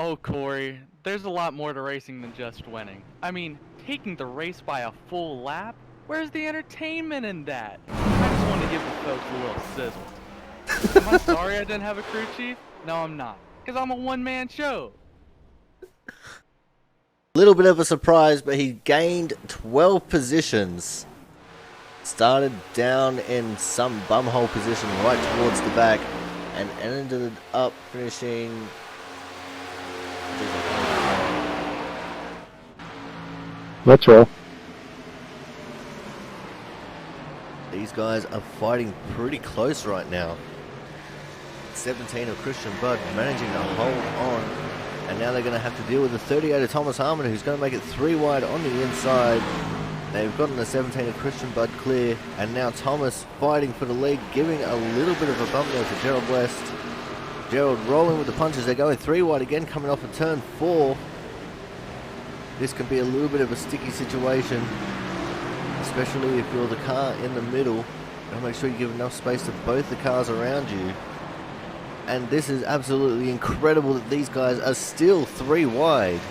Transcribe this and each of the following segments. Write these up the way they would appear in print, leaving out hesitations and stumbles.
Oh, Corey, there's a lot more to racing than just winning. I mean, taking the race by a full lap? Where's the entertainment in that? I just want to give the folks a little sizzle. Am I sorry I didn't have a crew chief? No, I'm not, because I'm a one-man show. Little bit of a surprise, but he gained 12 positions. Started down in some bumhole position right towards the back and ended up finishing. Let's roll. These guys are fighting pretty close right now. 17 of Christian Budd managing to hold on, and now they're going to have to deal with the 38 of Thomas Harmon, who's going to make it 3 wide on the inside. They've gotten the 17 of Christian Budd clear, and now Thomas fighting for the lead, giving a little bit of a bump there to Gerald West. Gerald rolling with the punches. They're going 3 wide again, coming off of turn 4. This can be a little bit of a sticky situation, especially if you're the car in the middle. Gotta make sure you give enough space to both the cars around you. And this is absolutely incredible that these guys are still 3 wide.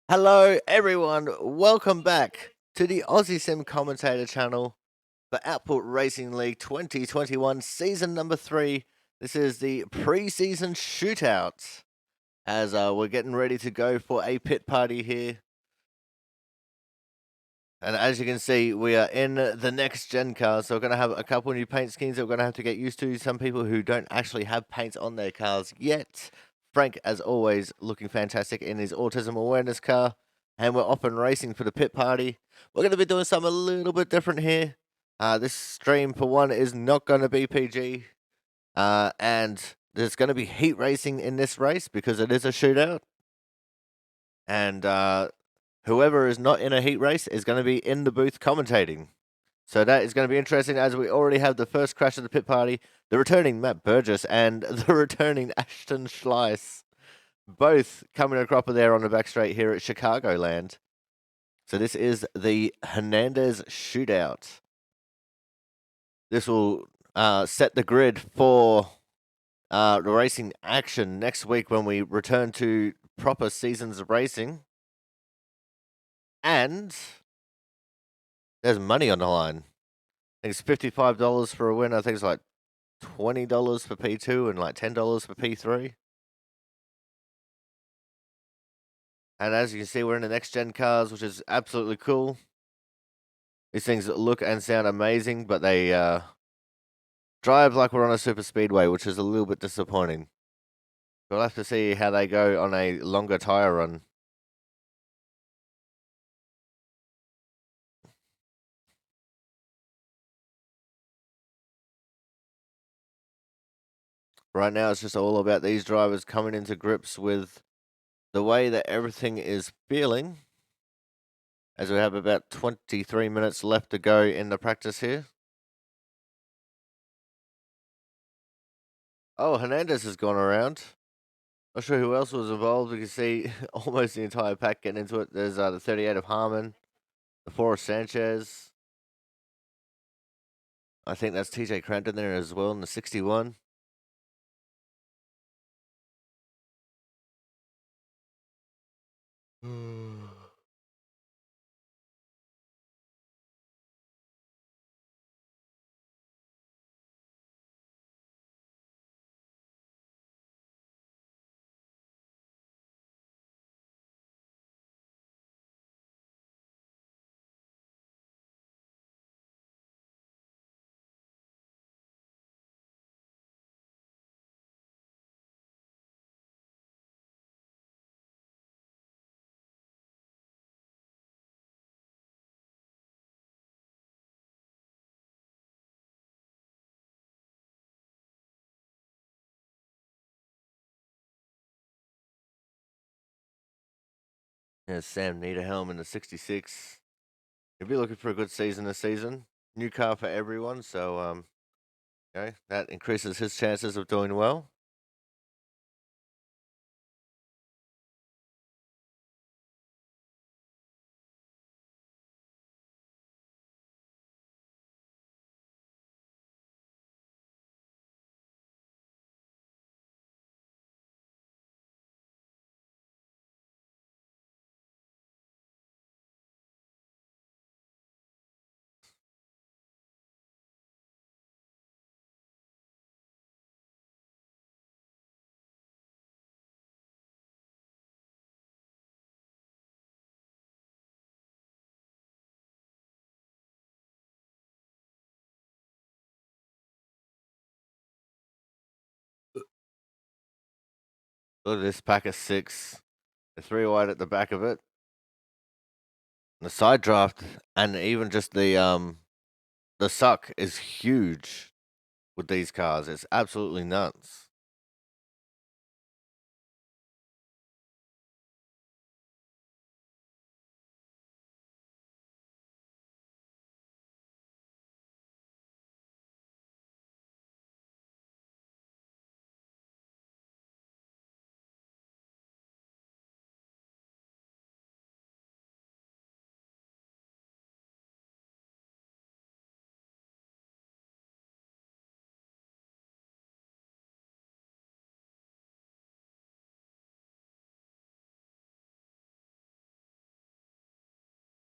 Hello everyone, welcome back to the Aussie Sim Commentator channel for Output Racing League 2021 season number 3. This is the pre-season shootout. as we're getting ready to go for a pit party here. And as you can see, we are in the next gen car, so we're going to have a couple new paint schemes that we're going to have to get used to. Some people who don't actually have paints on their cars yet. Frank, as always, looking fantastic in his autism awareness car. And we're off and racing for the pit party. We're going to be doing something a little bit different here. This stream, for one, is not going to be PG. And there's going to be heat racing in this race because it is a shootout. And whoever is not in a heat race is going to be in the booth commentating. So that is going to be interesting, as we already have the first crash of the pit party, the returning Matt Burgess and the returning Ashton Schleiss, both coming a cropper there on the back straight here at Chicagoland. So this is the Hernandez Shootout. This will set the grid for the racing action next week when we return to proper seasons of racing. And there's money on the line. I think it's $55 for a win. I think it's like $20 for P2 and like $10 for P3. And as you can see, we're in the next gen cars, which is absolutely cool. These things look and sound amazing, but they drive like we're on a super speedway, which is a little bit disappointing. We'll have to see how they go on a longer tire run. Right now, it's just all about these drivers coming into grips with the way that everything is feeling, as we have about 23 minutes left to go in the practice here. Oh, Hernandez has gone around. Not sure who else was involved. You can see almost the entire pack getting into it. There's the 38 of Harmon, the 4 of Sanchez. I think that's TJ Crampton there as well in the 61. There's Sam Niederhelm in the 66. He'll be looking for a good season this season. New car for everyone, so okay, that increases his chances of doing well. Look at this pack of 6. The 3 wide at the back of it. The side draft and even just the suck is huge with these cars. It's absolutely nuts.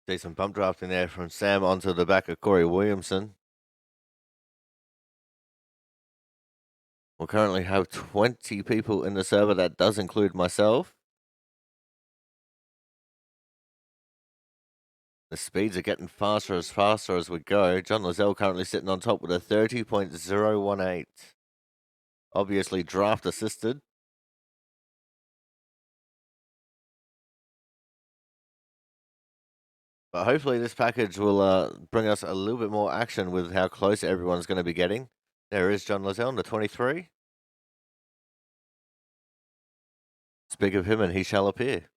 Decent bump drafting there from Sam onto the back of Corey Williamson. We'll currently have 20 people in the server. That does include myself. The speeds are getting faster as we go. John Lozelle currently sitting on top with a 30.018. Obviously draft assisted. But hopefully this package will bring us a little bit more action with how close everyone's going to be getting. There is John Lozelle, the 23. Speak of him and he shall appear.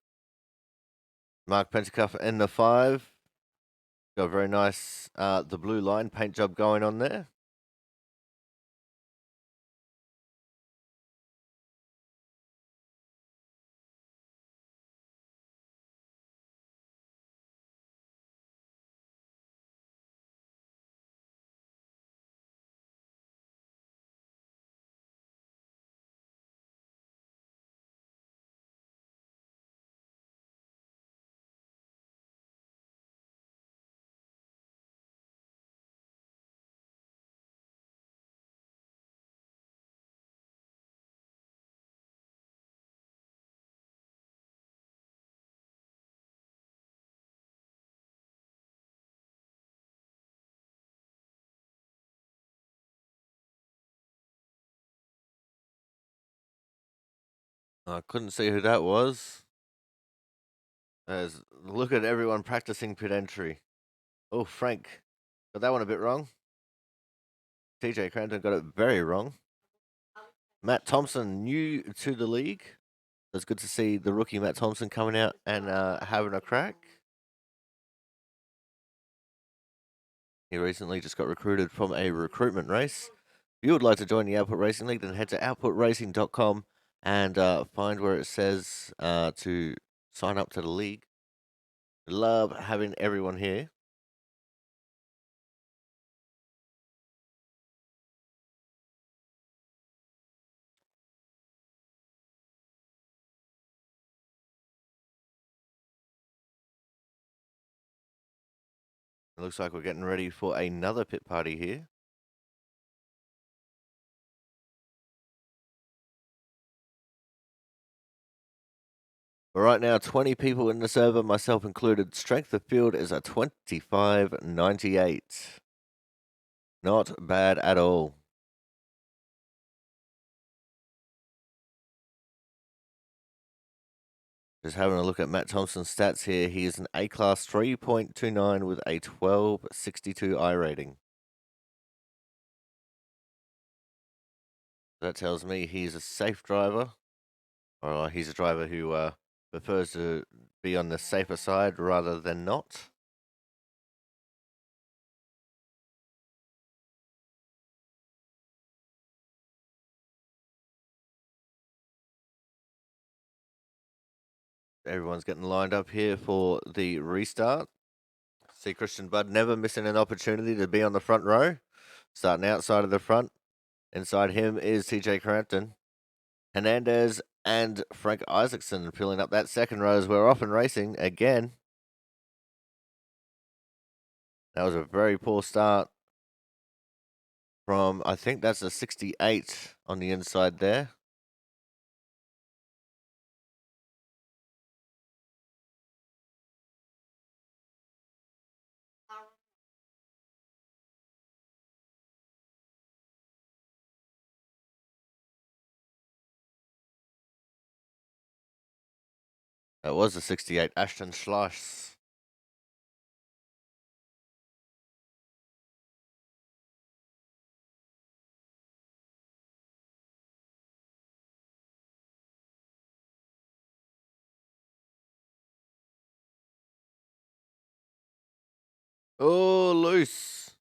Mark Pentacuff in the 5. Got a very nice, the blue line paint job going on there. I couldn't see who that was. Look at everyone practicing pit entry. Oh, Frank got that one a bit wrong. TJ Crampton got it very wrong. Matt Thompson, new to the league. It's good to see the rookie Matt Thompson coming out and having a crack. He recently just got recruited from a recruitment race. If you would like to join the Output Racing League, then head to outputracing.com and find where it says to sign up to the league. Love having everyone here. It looks like we're getting ready for another pit party here. But right now, 20 people in the server, myself included. Strength of field is a 25.98. Not bad at all. Just having a look at Matt Thompson's stats here. He is an A-Class 3.29 with a 1262 I rating. That tells me he's a safe driver. Or he's a driver who prefers to be on the safer side rather than not. Everyone's getting lined up here for the restart. See Christian Budd never missing an opportunity to be on the front row. Starting outside of the front. Inside him is TJ Crampton. Hernandez and Frank Isaacson filling up that second row as we're off and racing again. That was a very poor start from, I think that's a 68 on the inside there. That was a 68, Ashton Schleiss. Oh, loose.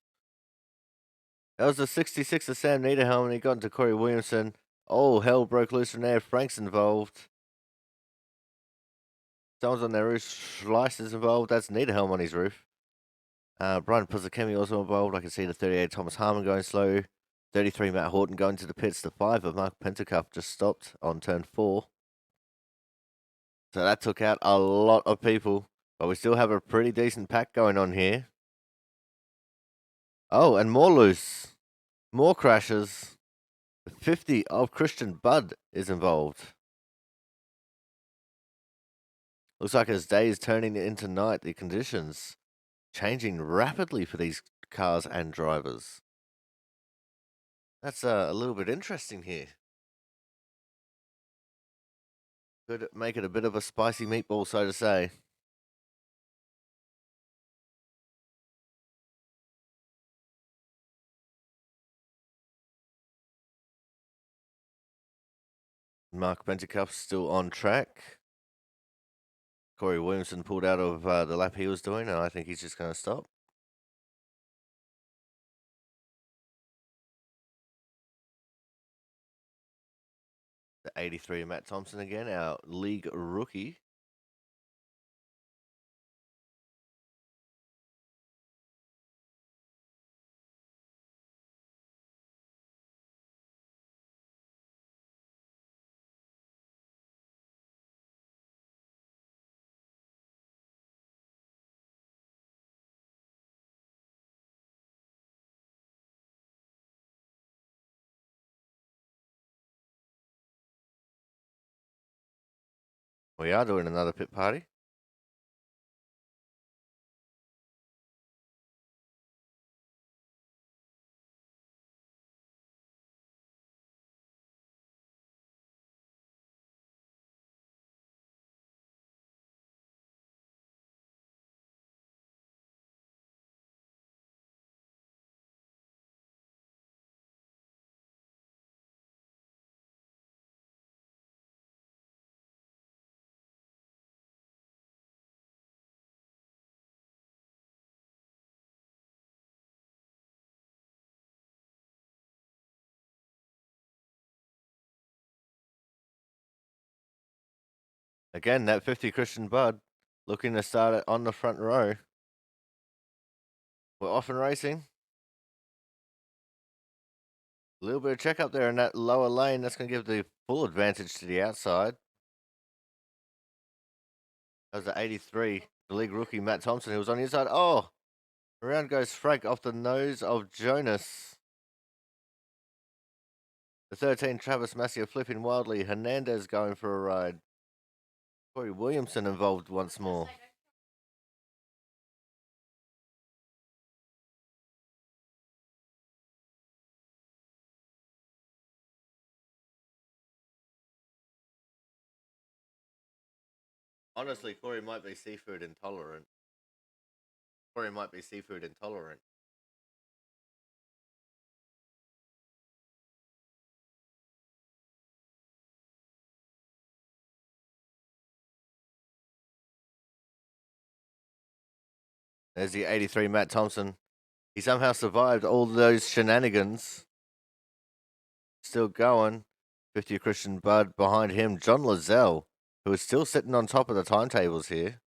That was a 66 of Sam Niederhelm, and he got into Corey Williamson. Oh, hell broke loose from there. Frank's involved. Someone's on their roof. Schleiss is involved. That's Niederhelm on his roof. Brian Puzakemi also involved. I can see the 38 Thomas Harmon going slow. 33 Matt Horton going to the pits. The 5 of Mark Pentacuff just stopped on turn 4. So that took out a lot of people. But we still have a pretty decent pack going on here. Oh, and more loose. More crashes. The 50 of Christian Budd is involved. Looks like as day is turning into night, the conditions changing rapidly for these cars and drivers. That's a little bit interesting here. Could make it a bit of a spicy meatball, so to say. Mark Bentecuff's still on track. Corey Williamson pulled out of the lap he was doing, and I think he's just going to stop. The 83, Matt Thompson again, our league rookie. We are doing another pit party. Again, that 50 Christian Budd looking to start it on the front row. We're off and racing. A little bit of check up there in that lower lane. That's going to give the full advantage to the outside. That was the 83, the league rookie, Matt Thompson, who was on the inside. Oh, around goes Frank off the nose of Jonas. The 13, Travis Massey flipping wildly. Hernandez going for a ride. Corey Williamson involved once more. Honestly, Corey might be seafood intolerant. There's the 83, Matt Thompson. He somehow survived all those shenanigans. Still going. 50 Christian Budd behind him. John Lazelle, who is still sitting on top of the timetables here.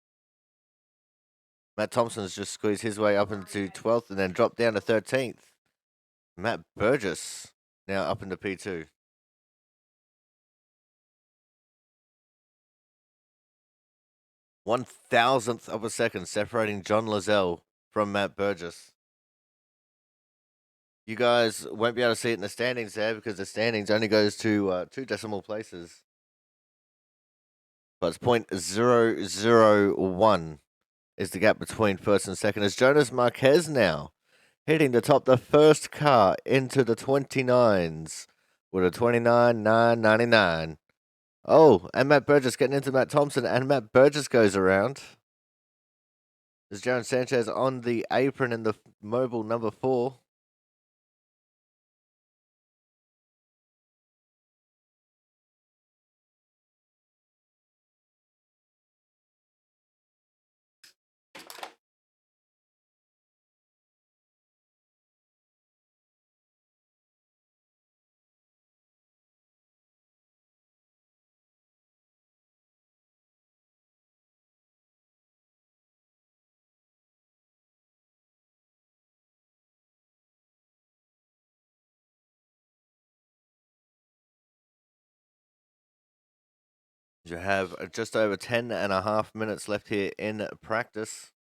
Matt Thompson's just squeezed his way up into 12th and then dropped down to 13th. Matt Burgess now up into P2. 1,000th of a second separating John Lazelle from Matt Burgess. You guys won't be able to see it in the standings there because the standings only goes to 2 decimal places. But it's .001 is the gap between first and second. As Jonas Marquez now hitting to top the first car into the 29s with a 29.999. Oh, and Matt Burgess getting into Matt Thompson, and Matt Burgess goes around. There's Jaron Sanchez on the apron in the mobile number 4. You have just over 10 and a half minutes left here in practice.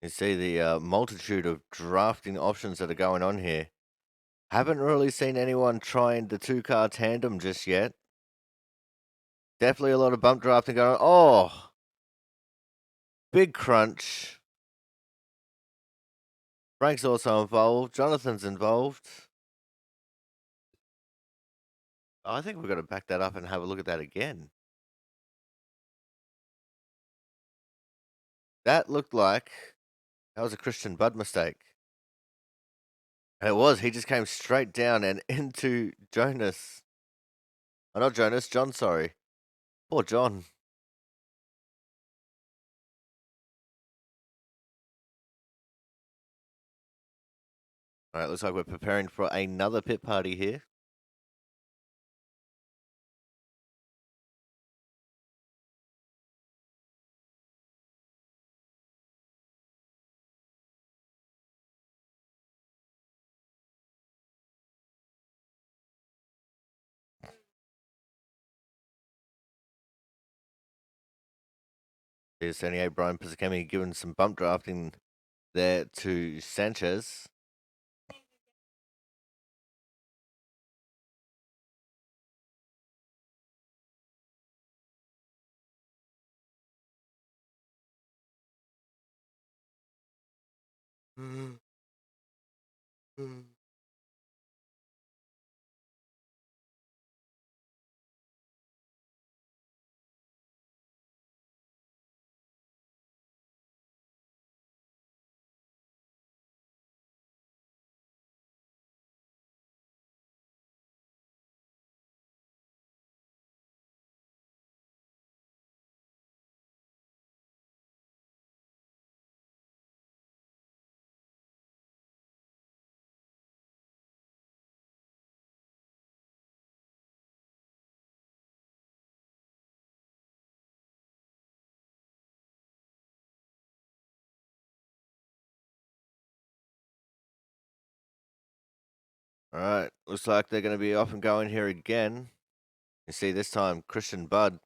You see the multitude of drafting options that are going on here. Haven't really seen anyone trying the two-car tandem just yet. Definitely a lot of bump drafting going on. Oh! Big crunch. Frank's also involved. Jonathan's involved. Oh, I think we've got to back that up and have a look at that again. That looked like that was a Christian Budd mistake. And it was. He just came straight down and into Jonas. Oh, not Jonas. John, sorry. Poor John. All right, looks like we're preparing for another pit party here. Here's 78 Brian Pizzicami giving some bump drafting there to Sanchez. All right, looks like they're going to be off and going here again. You see, this time Christian Budd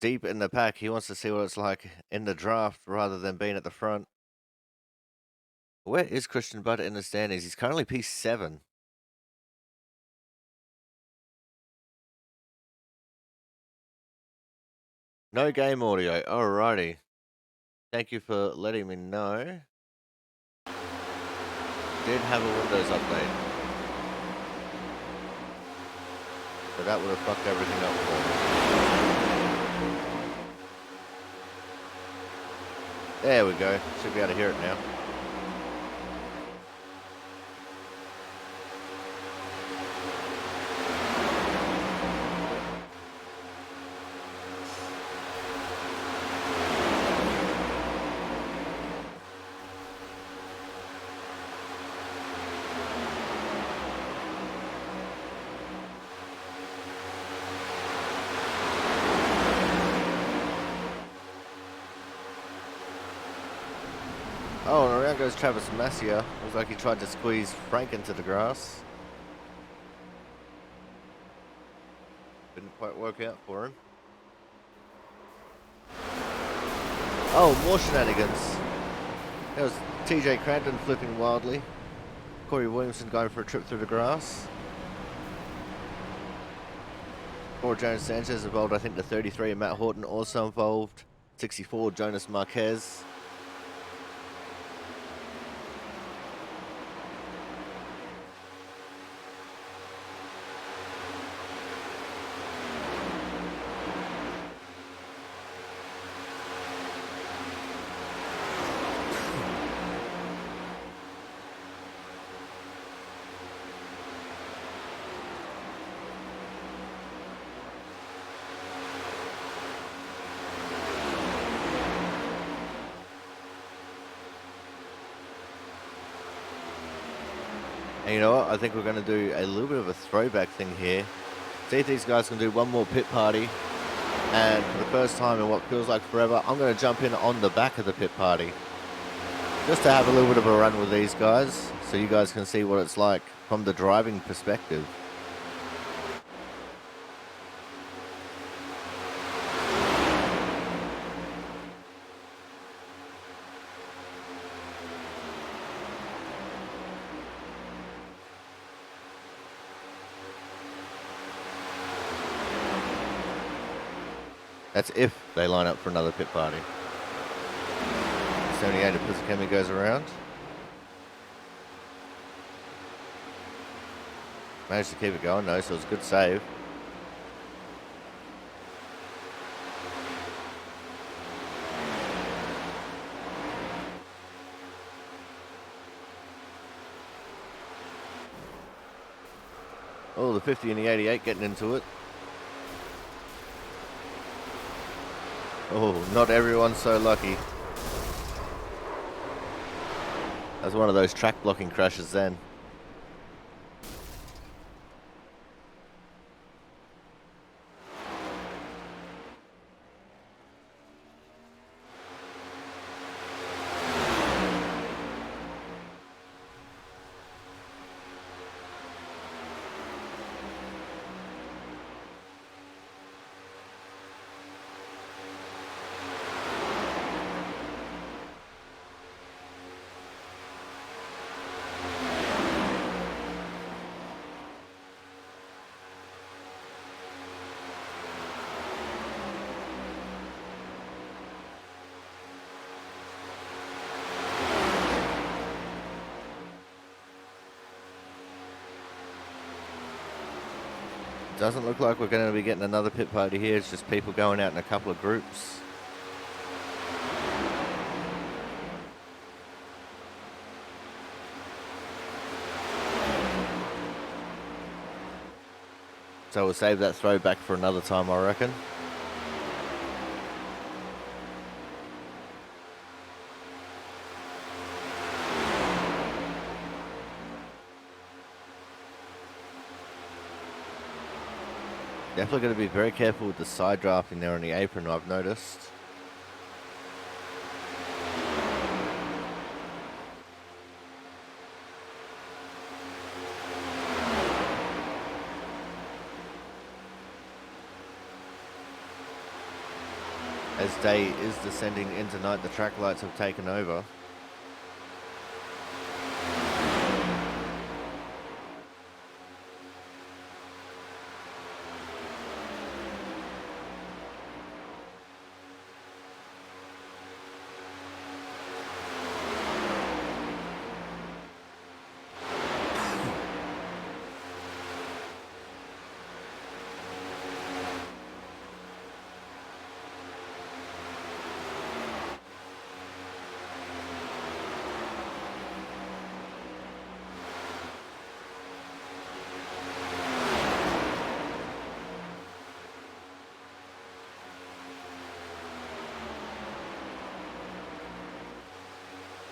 deep in the pack. He wants to see what it's like in the draft rather than being at the front. Where is Christian Budd in the standings? He's currently P7. No game audio. Alrighty. Thank you for letting me know. Did have a Windows update. So that would have fucked everything up for me. There we go. Should be able to hear it now. Oh, and around goes Travis Massia. Looks like he tried to squeeze Frank into the grass. Didn't quite work out for him. Oh, more shenanigans. There was TJ Cranton flipping wildly. Corey Williamson going for a trip through the grass. Or Jonas Sanchez involved, I think the 33, and Matt Horton also involved. 64, Jonas Marquez. And you know what? I think we're going to do a little bit of a throwback thing here. See if these guys can do one more pit party. And for the first time in what feels like forever, I'm going to jump in on the back of the pit party. Just to have a little bit of a run with these guys. So you guys can see what it's like from the driving perspective. That's if they line up for another pit party. 78 of Pisakemi goes around. Managed to keep it going though, so it was a good save. Oh, the 50 and the 88 getting into it. Oh, not everyone's so lucky. That's one of those track blocking crashes then. Doesn't look like we're going to be getting another pit party here. It's just people going out in a couple of groups. So we'll save that throwback for another time, I reckon. Definitely going to be very careful with the side drafting there on the apron, I've noticed. As day is descending into night, the track lights have taken over.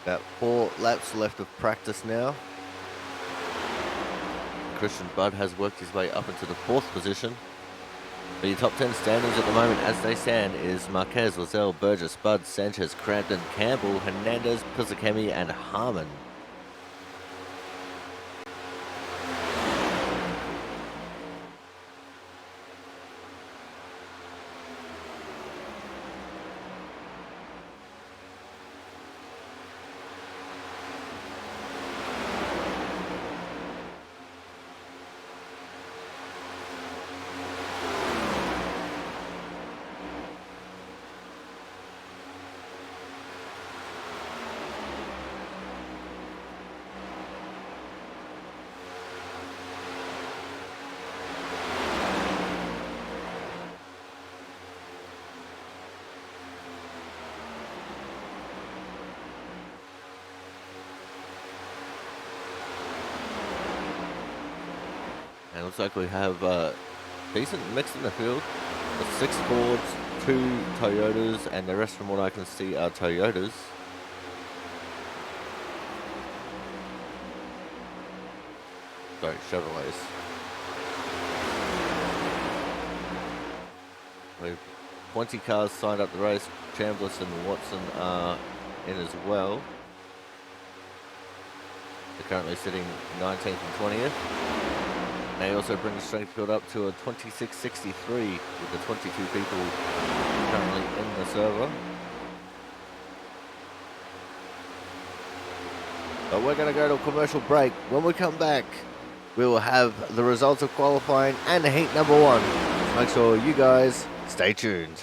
About 4 laps left of practice now. Christian Budd has worked his way up into the 4th position. The top 10 standings at the moment as they stand is Marquez, Lozelle, Burgess, Budd, Sanchez, Crampton, Campbell, Hernandez, Pisakemi and Harmon. And it looks like we have a decent mix in the field. With 6 Fords, 2 Toyotas, and the rest from what I can see are Toyotas. Sorry, Chevrolets. We've 20 cars signed up the race. Chambliss and Watson are in as well. They're currently sitting 19th and 20th. They also bring the strength field up to a 26.63 with the 22 people currently in the server. But we're going to go to a commercial break. When we come back, we will have the results of qualifying and heat number 1. Make sure you guys stay tuned.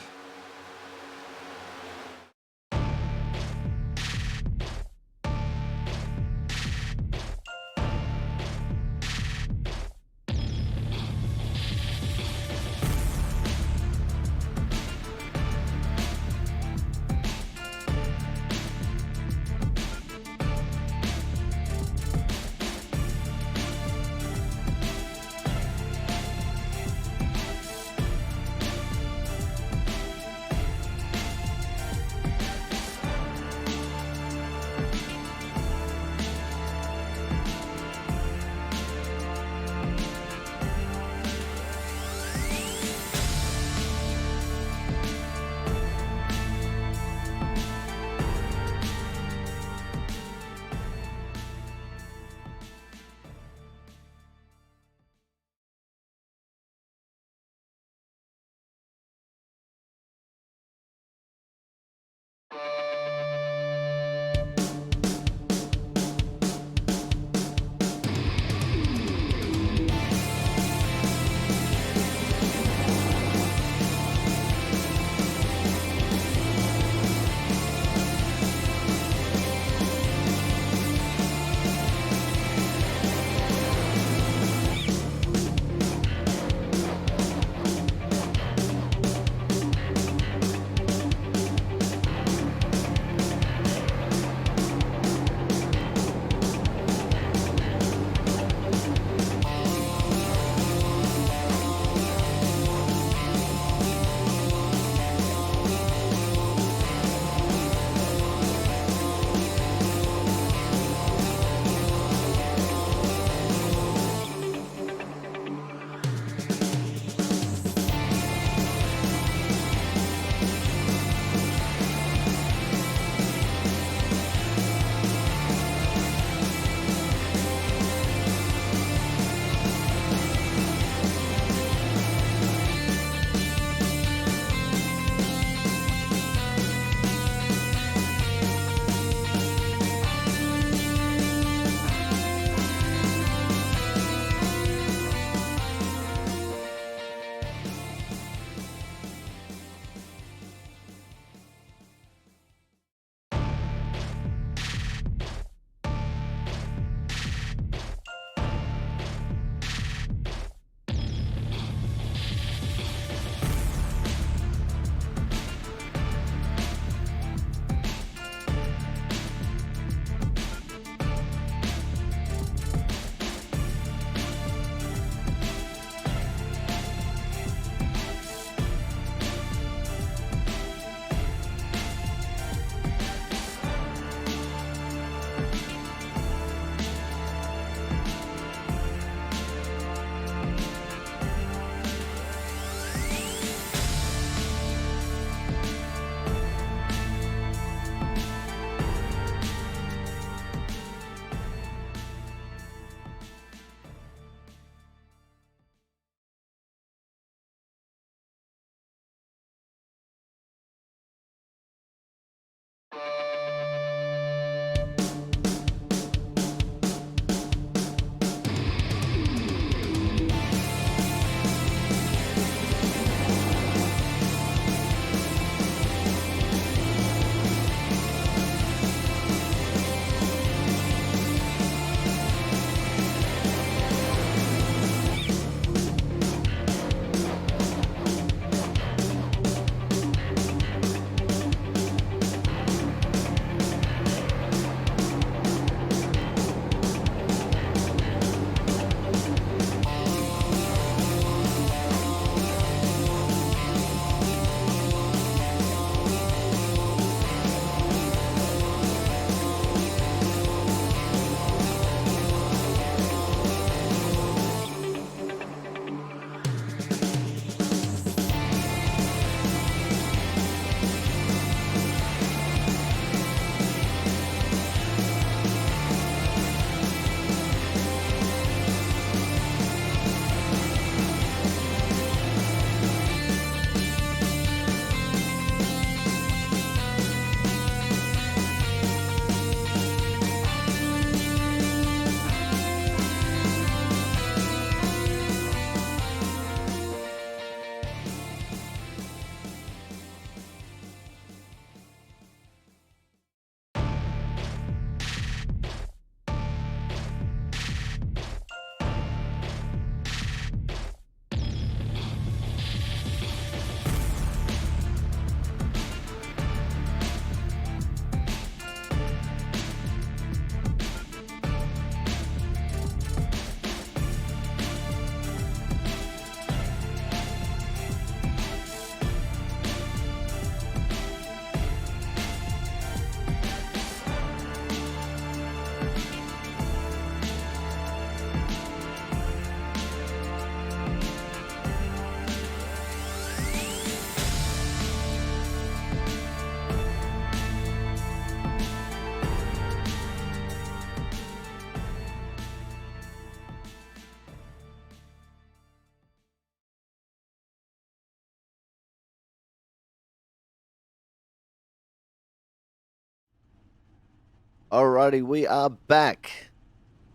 Alrighty, we are back.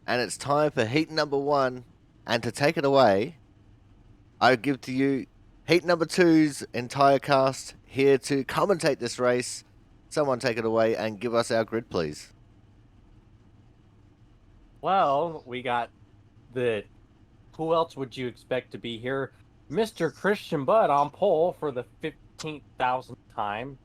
And it's time for heat number 1. And to take it away, I give to you heat number 2's entire cast here to commentate this race. Someone take it away and give us our grid, please. Well, we got the... Who else would you expect to be here? Mr. Christian Budd on pole for the 15,000th time.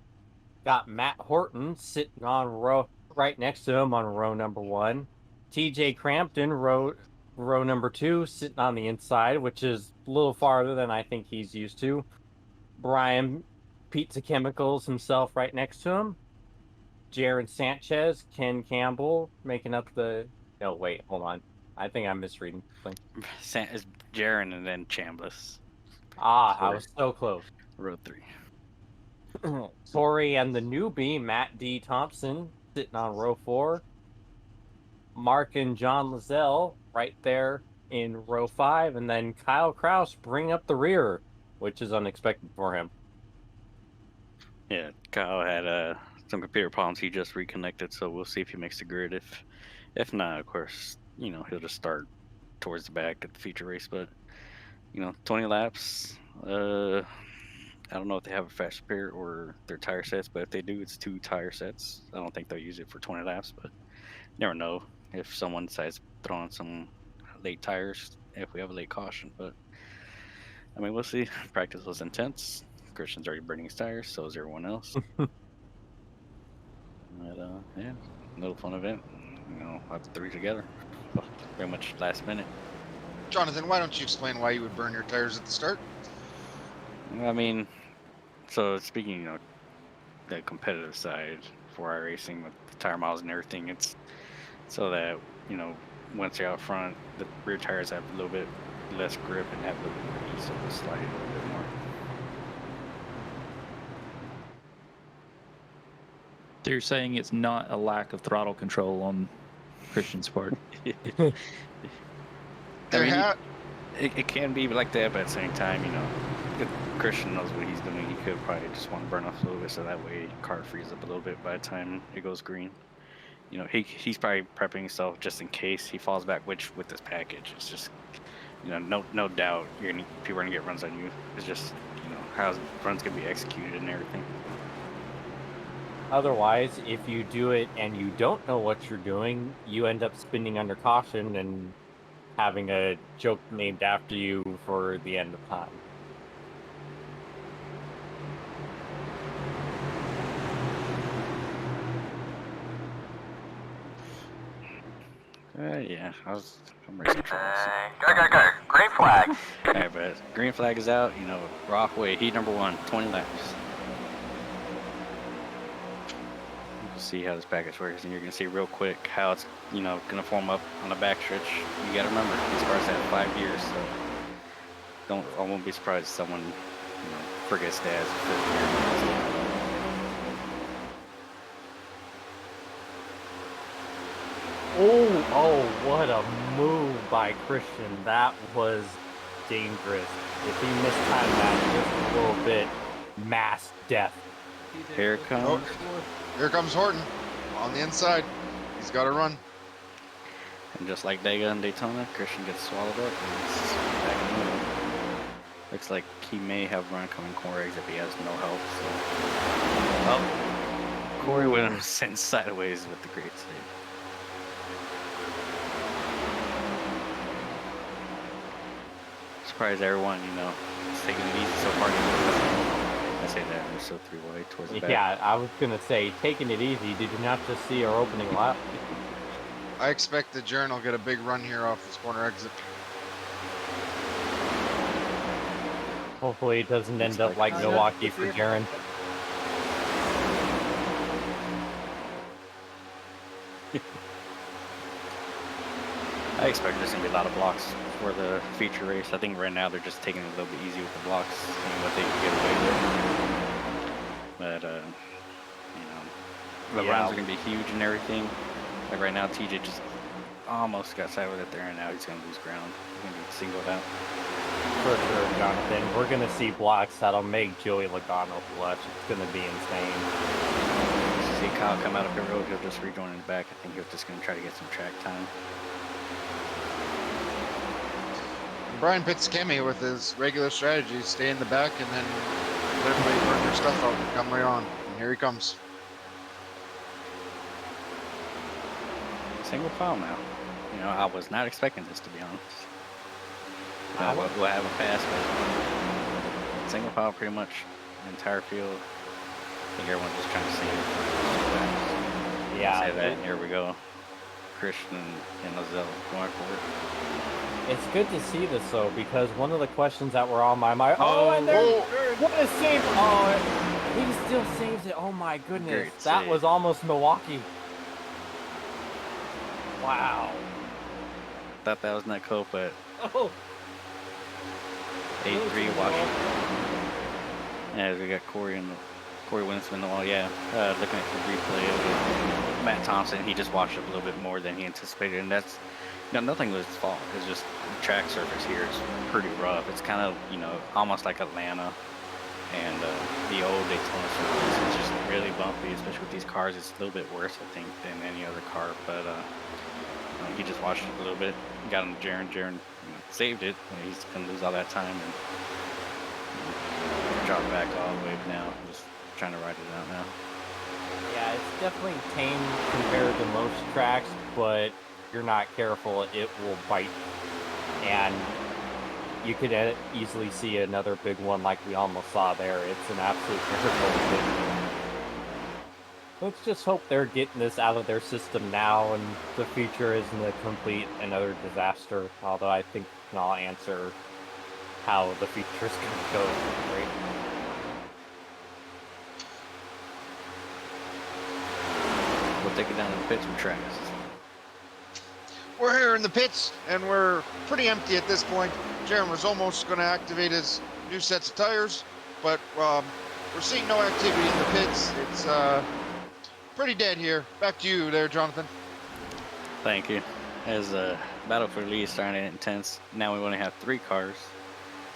Got Matt Horton sitting on row right next to him on row number 1. TJ Crampton, row number 2, sitting on the inside, which is a little farther than I think he's used to. Brian Pizza Chemicals himself right next to him. Jaron Sanchez, Ken Campbell making up the... No, wait, hold on. I think I'm misreading something. Is Jaron and then Chambliss. I was so close. Row 3. Tori and the newbie, Matt D. Thompson, sitting on row 4. Mark and John Lizelle right there in row 5. And then Kyle Kraus bringing up the rear, which is unexpected for him. Yeah, Kyle had some computer problems. He just reconnected, so we'll see if he makes the grid. If not, of course, he'll just start towards the back at the feature race. But 20 laps. I don't know if they have a fast repair or their tire sets, but if they do, it's 2 tire sets. I don't think they'll use it for 20 laps, but you never know if someone decides to throw on some late tires if we have a late caution. But I mean, we'll see. Practice was intense. Christian's already burning his tires, so is everyone else. But yeah, little fun event. Have the 3 together. Very much last minute. Jonathan, why don't you explain why you would burn your tires at the start? I mean, so speaking, the competitive side for iRacing with the tire miles and everything, it's so that, once you're out front, the rear tires have a little bit less grip and have a little bit more ease of slide a little bit more. So you're saying it's not a lack of throttle control on Christian's part? It can be like that, but at the same time, if Christian knows what he's doing, he could probably just want to burn off a little bit, so that way car frees up a little bit by the time it goes green. He's probably prepping himself just in case he falls back, which with this package, it's just, no doubt people are gonna get runs on you. It's just, how runs can be executed and everything. Otherwise, if you do it and you don't know what you're doing, you end up spinning under caution and having a joke named after you for the end of time. Yeah, I'm racing troubles. Go. Green flag. Alright, but green flag is out, Rockaway, heat number 1, 20 laps. We'll see how this package works, and you're going to see real quick how it's, going to form up on the backstretch. You got to remember, these cars have 5 years, so I won't be surprised if someone, forgets to ask for the year. Oh, what a move by Christian. That was dangerous. If he mistimed that just a little bit, mass death. Here it comes. Oh, here comes Horton on the inside. He's got to run. And just like Dega and Daytona, Christian gets swallowed up. And it's back in the middle. Looks like he may have run coming corner exit if he has no help. So, well, Corey went sent sideways with the great save. Surprised everyone, is taking it easy so far. I say that they're so 3 wide towards the back. Yeah, I was gonna say, taking it easy. Did you not just see our opening lap? I expect the Jern will get a big run here off this corner exit. Hopefully it doesn't end up like Milwaukee for Jaron. I expect there's going to be a lot of blocks for the feature race. I think right now they're just taking it a little bit easy with the blocks and what they can get away with. But, the runs are going to be huge and everything. Like right now, TJ just almost got sideways at there, and now he's going to lose ground. He's going to be singled out. For sure, Jonathan. We're going to see blocks that'll make Joey Logano blush. It's going to be insane. See Kyle come out of pit road, he'll just rejoin in the back. I think he'll just going to try to get some track time. Brian pits Kemi with his regular strategy, stay in the back and then let everybody burn their stuff out and come right on. And here he comes. Single file now. You know, I was not expecting this, to be honest. We'll have a pass, but single file pretty much the entire field. I think everyone's just trying to see it. Yeah. Say that, and here we go. Christian and Lozelle going for it. It's good to see this though, because one of the questions that were on my mind. And what a save! Oh, he still saves it. Oh my goodness, Great that save. was almost Milwaukee. Wow. Thought that was Netco, but Oh. 8-3 Washington. As we got Corey Winston in the wall. Yeah, looking at the replay of Matt Thompson, he just washed up a little bit more than he anticipated, and that's, you know, nothing was his fault. It's just the track surface here is pretty rough. It's kind of, you know, almost like Atlanta and the old Daytona surface. It's just really bumpy, especially with these cars. It's a little bit worse, I think, than any other car, but he just washed it a little bit, got him to Jaron. Jaron saved it. He's going to lose all that time and drop back all the way now. Just trying to ride it out now. Yeah, it's definitely tame compared to most tracks, but if you're not careful, it will bite. And you could easily see another big one like we almost saw there. It's an absolute miracle. Let's just hope they're getting this out of their system now and the future isn't a complete another disaster. Although I think we can all answer how the future is going to go. Right? We'll take it down to the pits with Travis. We're here in the pits, and we're pretty empty at this point. Jaron was almost going to activate his new sets of tires, but we're seeing no activity in the pits. It's pretty dead here. Back to you there, Jonathan. Thank you. As battle for the lead is starting to get intense, now we only have 3 cars.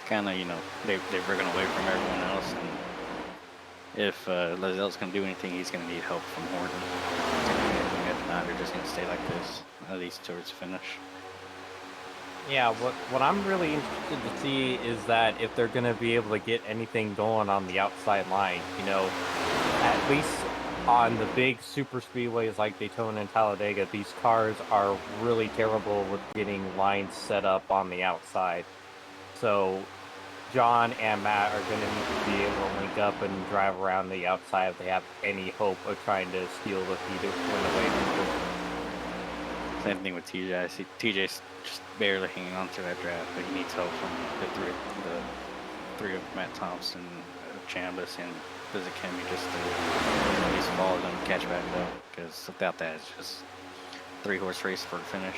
Kind of, you know, they're breaking away from everyone else, and if Lozelle's going to do anything, he's going to need help from Horton. If not, they're just going to stay like this, at least towards finish. Yeah, what I'm really interested to see is that if they're going to be able to get anything going on the outside line, you know, at least on the big super speedways like Daytona and Talladega, these cars are really terrible with getting lines set up on the outside. So John and Matt are going to need to be able to link up and drive around the outside if they have any hope of trying to steal the lead win away from them. Same thing with TJ. I see TJ's just barely hanging on to that draft, but he needs help from the three of Matt Thompson, Chambers, and Fizikemi just to at least follow them and catch back up, because without that, it's just 3-horse race for a finish.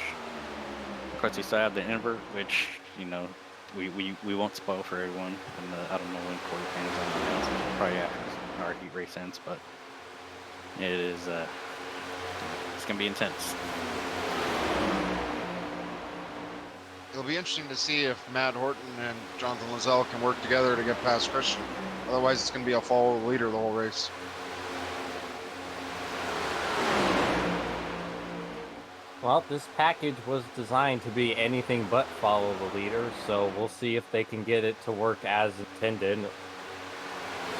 Of course, we still have the invert, which, you know, we won't spoil for everyone. And I don't know when quarterfinals on the announcement, probably after our heat race ends, but it is it's gonna be intense. It'll be interesting to see if Matt Horton and Jonathan Lozelle can work together to get past Christian. Otherwise, it's going to be a follow the leader the whole race. Well, this package was designed to be anything but follow the leader, so we'll see if they can get it to work as intended.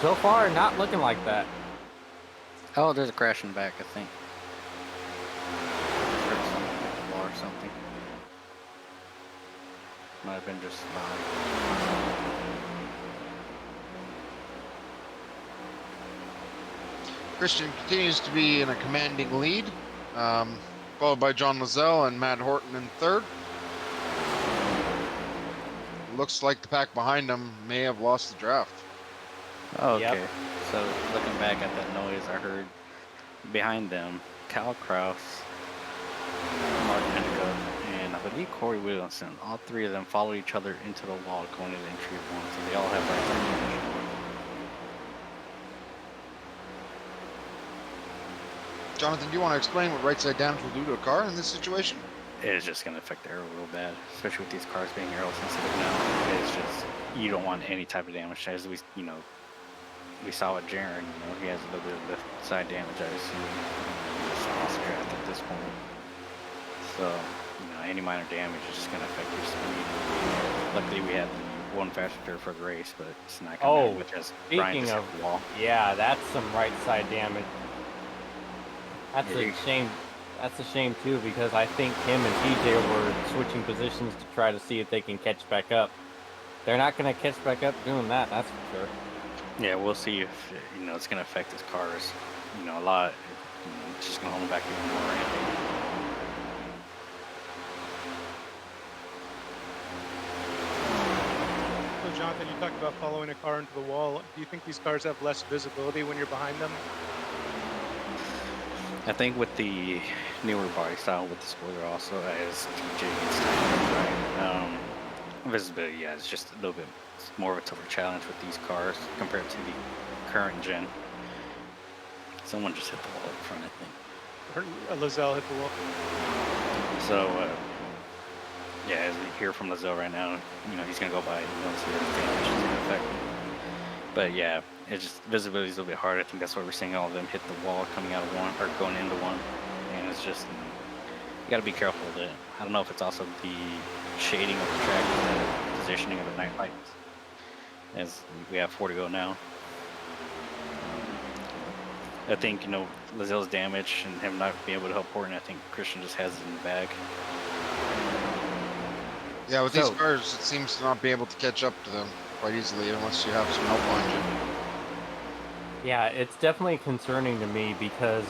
So far, not looking like that. Oh, there's a crash in the back, I think. Heard something at the wall or something. Might have been just Christian continues to be in a commanding lead, followed by John Lozelle and Matt Horton in third. Looks like the pack behind him may have lost the draft. Oh, okay. Yep. So looking back at that noise, I heard behind them Cal Kraus, Mark Hennicup, and I believe Corey Williamson. All 3 of them follow each other into the wall going to the entry of 1, so they all have right side finish. Jonathan, do you want to explain what right side damage will do to a car in this situation? It's just going to affect the aero real bad, especially with these cars being aero sensitive now. It's just, you don't want any type of damage. As we, you know, we saw with Jaren, he has a little bit of left side damage, I assume. He's lost draft at this point. So, any minor damage is just going to affect your speed. Luckily, we had the one faster for the race, but it's not going to much as Brian Speaking just of hit the wall. yeah, that's some right side damage. That's Yeah, a shame. That's a shame too, because I think him and TJ were switching positions to try to see if they can catch back up. They're not going to catch back up doing that. That's for sure. Yeah, we'll see if it's going to affect his cars, a lot. It's just going to hold him back even more or anything. So Jonathan, you talked about following a car into the wall. Do you think these cars have less visibility when you're behind them? I think with the newer body style with the spoiler also, as TJ gets right, visibility, yeah, it's just a little bit more of a tougher challenge with these cars compared to the current gen. Someone just hit the wall up front, I think. Lizelle hit the wall. So, yeah, as we hear from Lizelle right now, he's going to go by, see everything which is going to affect him. But yeah, it's just visibility is a little bit hard. I think that's why we're seeing all of them hit the wall coming out of one or going into one. And it's just, you got to be careful with it. I don't know if it's also the shading of the track and the positioning of the night lights. As we have 4 to go now. I think, Lizelle's damage and him not being able to help Horton, I think Christian just has it in the bag. Yeah, with these cars, it seems to not be able to catch up to them quite easily unless you have some help behind you. Yeah, it's definitely concerning to me because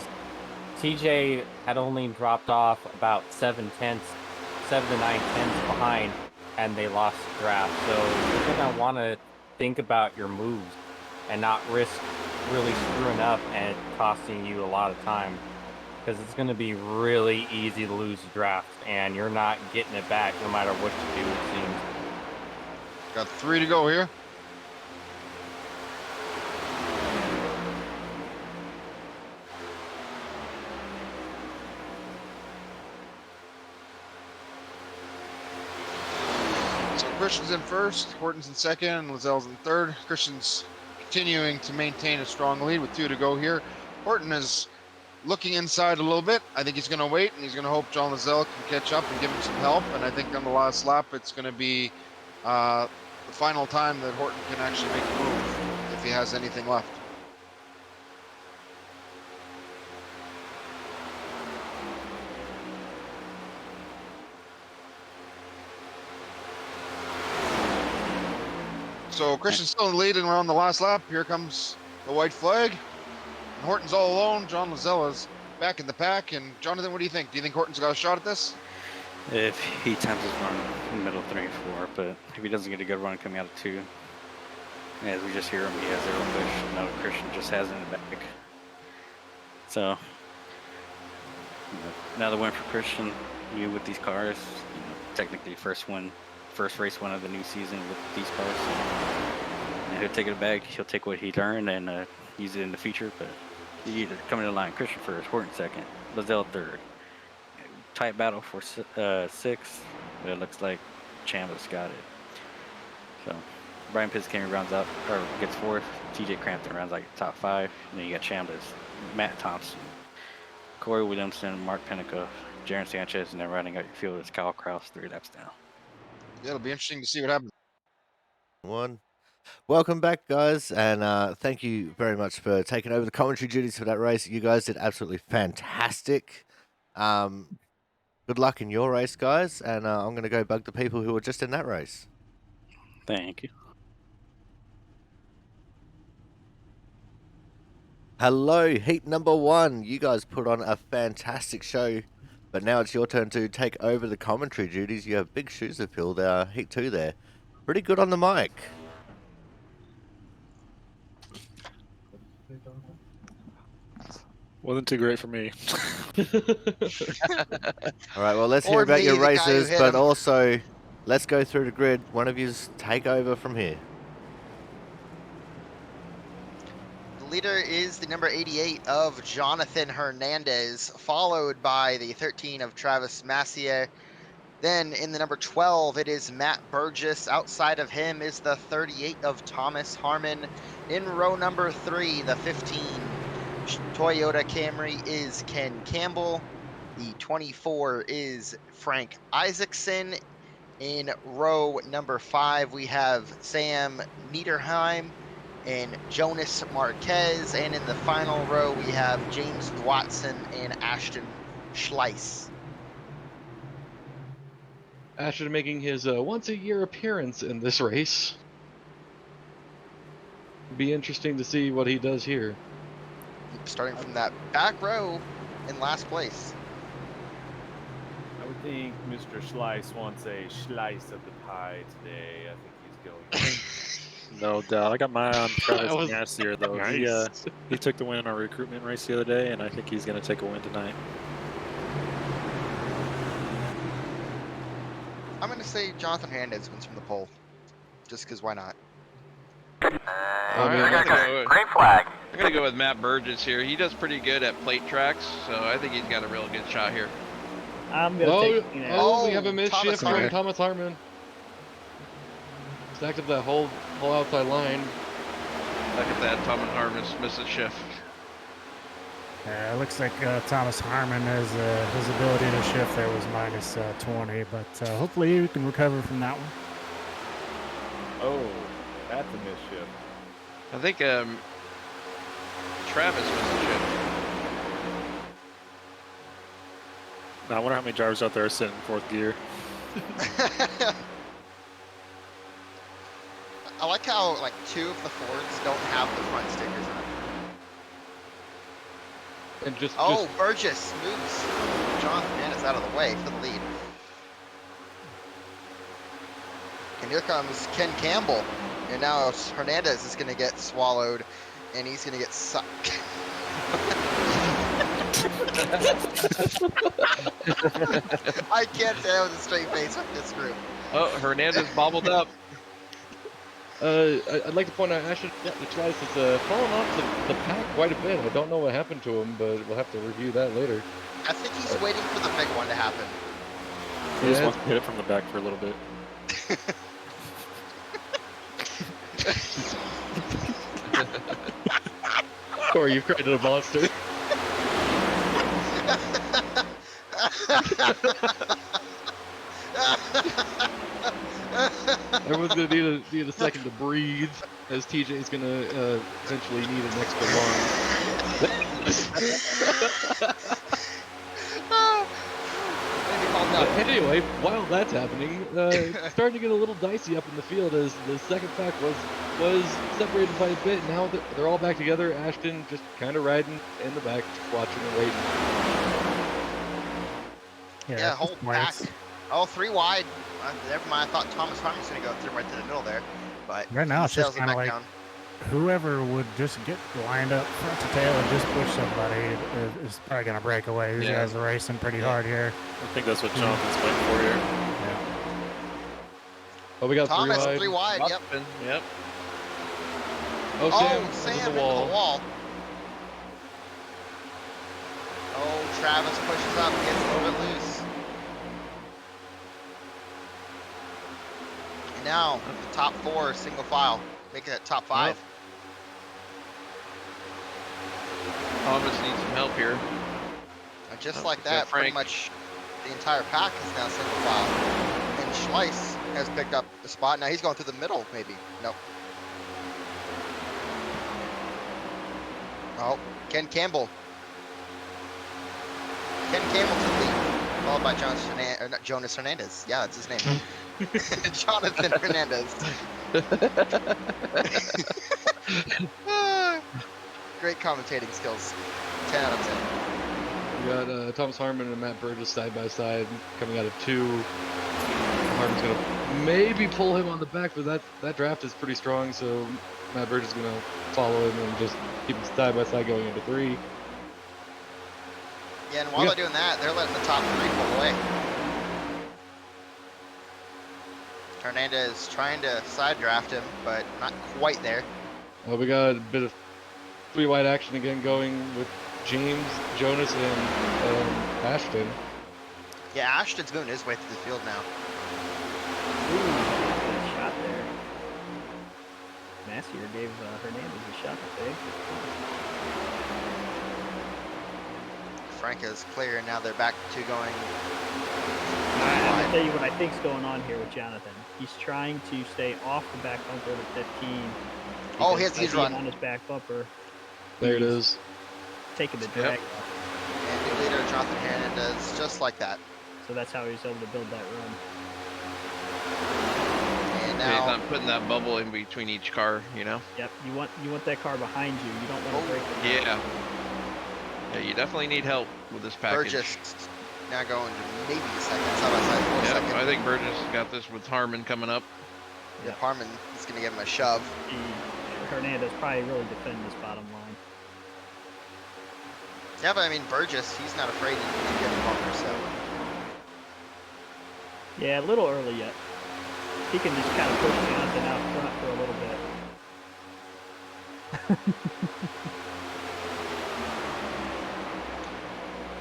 TJ had only dropped off about 7 to 9 tenths behind, and they lost the draft. So you're gonna want to think about your moves and not risk really screwing up and costing you a lot of time, because it's going to be really easy to lose the draft, and you're not getting it back no matter what you do, it seems. Got 3 to go here. So Christian's in first, Horton's in second, and Lizelle's in third. Christian's continuing to maintain a strong lead with 2 to go here. Horton is looking inside a little bit. I think he's going to wait, and he's going to hope John Lizelle can catch up and give him some help. And I think on the last lap, it's going to be the final time that Horton can actually make a move if he has anything left. So Christian's still in the lead, and we're on the last lap. Here comes the white flag. And Horton's all alone. John Lizelle is back in the pack. And Jonathan, what do you think? Do you think Horton's got a shot at this? If he times his run in the middle of 3 and 4, but if he doesn't get a good run coming out of 2, as we just hear him, he has 0 push. No, Christian just has it in the back. So, another win for Christian. With these cars, technically first race win of the new season with these cars. And he'll take it back. He'll take what he learned and use it in the future. But he either coming to the line, Christian first, Horton second, Lizelle third. Tight battle for 6th, but it looks like Chambliss got it. So Brian Piscary rounds up or gets 4th. TJ Crampton rounds like top 5. And then you got Chambliss, Matt Thompson, Corey Williamson, Mark Pinnicuff, Jaron Sanchez, and then running out your field is Kyle Kraus 3 laps down. Yeah, it'll be interesting to see what happens. Welcome back, guys, and thank you very much for taking over the commentary duties for that race. You guys did absolutely fantastic. Good luck in your race, guys, and I'm going to go bug the people who were just in that race. Thank you. Hello, heat number 1. You guys put on a fantastic show, but now it's your turn to take over the commentary duties. You have big shoes to fill. Heat 2 there. Pretty good on the mic. Wasn't too great for me. All right, well, let's hear Or about me, your the guy who races, hit but him. also let's go through the grid. One of you take over from here. The leader is the number 88 of Jonathan Hernandez, followed by the 13 of Travis Massier, Then in the number 12, it is Matt Burgess. Outside of him is the 38 of Thomas Harmon. In row number 3, the 15 Toyota Camry is Ken Campbell. The 24 is Frank Isaacson. In row number 5, we have Sam Niederheim and Jonas Marquez. And in the final row, we have James Watson and Ashton Schleiss. Ashton making his once-a-year appearance in this race. Be interesting to see what he does here. Starting from that back row in last place. I would think Mr. Schleiss wants a slice of the pie today. I think he's going. No doubt. I got my eye on Travis was Nassier, though. nice. He took the win in our recruitment race the other day, and I think he's going to take a win tonight. I'm going to say Jonathan Hernandez wins from the pole. Just because why not? Green flag. I'm gonna go with Matt Burgess here. He does pretty good at plate tracks, so I think he's got a real good shot here. I'm gonna take. We have a misshift from Thomas Harmon. Stacked up that whole outside line. Look at that, Thomas Harmon's missing shift. It looks like Thomas Harmon has his ability to shift there was minus 20, but hopefully we can recover from that one. Oh, that's a misshift. I think Travis missed a shift. I wonder how many drivers out there are sitting in 4th gear. I like how like 2 of the Fords don't have the front stickers on. And Burgess moves Jonathan Hernandez out of the way for the lead. And here comes Ken Campbell. And now Hernandez is going to get swallowed, and he's going to get sucked. I can't say I was a straight face with this group. Oh, Hernandez bobbled up. I'd like to point out Ashton Schleiss has fallen off the pack quite a bit. I don't know what happened to him, but we'll have to review that later. I think he's waiting for the big one to happen. He just wants to hit it from the back for a little bit. Corey, you've created a monster. Everyone's gonna need a second to breathe, as TJ's gonna eventually need an extra lung. But anyway, while that's happening, it's starting to get a little dicey up in the field as the second pack was separated by a bit. Now they're all back together. Ashton just kind of riding in the back, just watching and waiting. Yeah, whole pack. Oh, 3 wide. Never mind. I thought Thomas Harmon's going to go through right to the middle there. But right now it's just kind of like down. Whoever would just get lined up front to tail and just push somebody is probably going to break away. These guys are racing pretty hard here. I think that's what Jonathan's waiting for here. Yeah. Oh, we got Thomas, 3 wide. Yep. Yep. Oh, Sam into the wall. Oh, Travis pushes up, gets a little bit loose. And now, the top 4 single file, making it top 5. Thomas needs some help here. And just like that, pretty much the entire pack is now single file. And Schleiss has picked up the spot. Now he's going through the middle, maybe. Nope. Oh, Ken Campbell. Ken Campbell to the lead, followed by Jonas Hernandez. Yeah, that's his name. Jonathan Hernandez. Great commentating skills. 10 out of 10. We got Thomas Harmon and Matt Burgess side by side coming out of 2. Harmon's going to maybe pull him on the back, but that draft is pretty strong, so Matt Burgess is going to follow him and just keep him side by side going into 3. Yeah, and while they're doing that, they're letting the top 3 pull away. Hernandez trying to side draft him, but not quite there. Well, we got a bit of 3 wide action again going with James, Jonas, and Ashton. Yeah, Ashton's moving his way through the field now. Ooh, good shot there. Massier gave Hernandez a shot to take. Frank is clear, and now they're back to going. I'm going to tell you what I think's going on here with Jonathan. He's trying to stay off the back bumper of the 15. Oh, he's run. On his back bumper. There it is. Taking the drag off. And new leader, Jonathan Hernandez, just like that. So that's how he was able to build that run. And Yeah, he's now, not putting that bubble in between each car, you know? Yep, you want that car behind you. You don't want to break it. Yeah. Yeah, you definitely need help with this package. Burgess now going to maybe second, side by side, 4 seconds. I think Burgess got this with Harmon coming up. Yeah, Harmon is going to give him a shove. Hernandez probably really defend this bottom line. Yeah, but I mean, Burgess, he's not afraid to get the bumper, so. Yeah, a little early yet. He can just kind of push Jonathan out front for a little bit.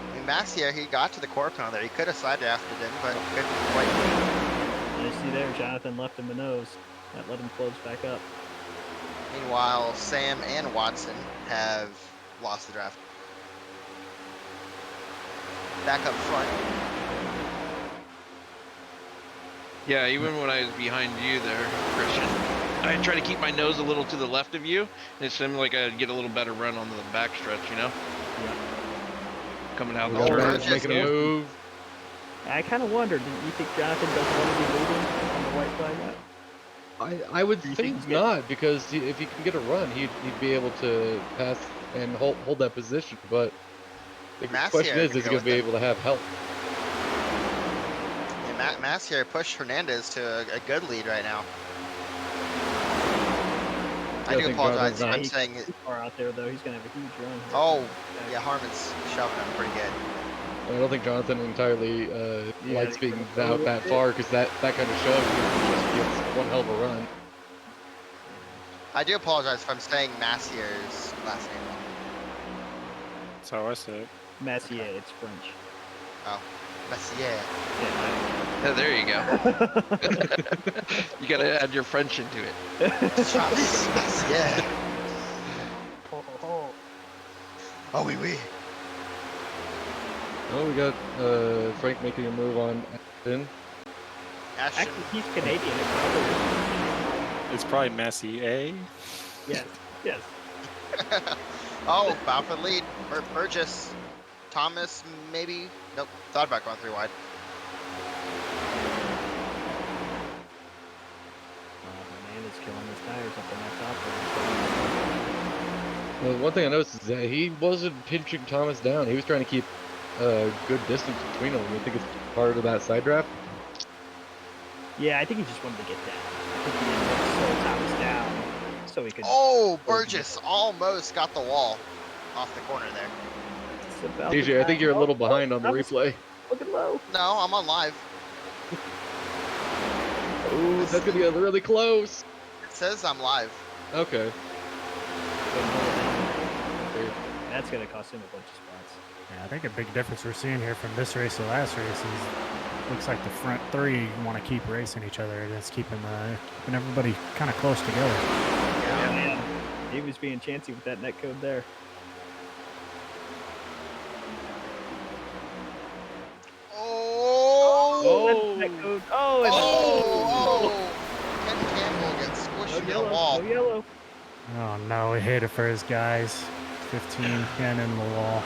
I mean, Massier, he got to the core panel there. He could have side drafted him, but couldn't quite. You see there, Jonathan left him a nose. That let him close back up. Meanwhile, Sam and Watson have lost the draft. Back up front. Yeah, even when I was behind you there, Christian, I try to keep my nose a little to the left of you. And it seemed like I'd get a little better run on the back stretch, you know? Yeah. Coming out the Burgess turn. making a move. I kind of wondered, do you think Jonathan doesn't want to be moving on the white flag yet? I would think not, because if he can get a run, he'd be able to pass and hold that position. But the question is he going to be able to have help? Yeah, Massier pushed Hernandez to a good lead right now. I do apologize if I'm saying it. Far out there though, he's going to have a huge run. Oh, yeah, Harmon's shoving him pretty good. I don't think Jonathan entirely likes being out that far, because that kind of shove just gets one hell of a run. I do apologize if I'm saying Massier's last name wrong. That's how I say it. Massier, it's French. Oh, Massier. Yeah, there you go. You gotta add your French into it. Massier. Oh, oui, oui. Oh, we got Frank making a move on Ashton. Actually, he's Canadian. It's probably Massier. Yes, yes. Oh, bound for the lead. Burgess. Thomas, maybe? Nope, thought about going 3 wide. Hernandez killing his tires up in that top. Well, one thing I noticed is that he wasn't pinching Thomas down. He was trying to keep a good distance between them. You think it's part of that side draft? Yeah, I think he just wanted to get down. I think he didn't want to slow Thomas down so he could. Oh, Burgess almost got the wall off the corner there. DJ, I think you're a little behind on the replay. Looking low. No, I'm on live. Ooh, that's gonna get really close. It says I'm live. Okay. That's gonna cost him a bunch of spots. Yeah, I think a big difference we're seeing here from this race to last race is looks like the front 3 want to keep racing each other. That's keeping everybody kind of close together. Yeah, man. He was being chancy with that net code there. Oh! Net code. Oh! And Ken Campbell gets squished into the wall. No yellow. Oh no, he hit it for his guys. 15 Ken in the wall.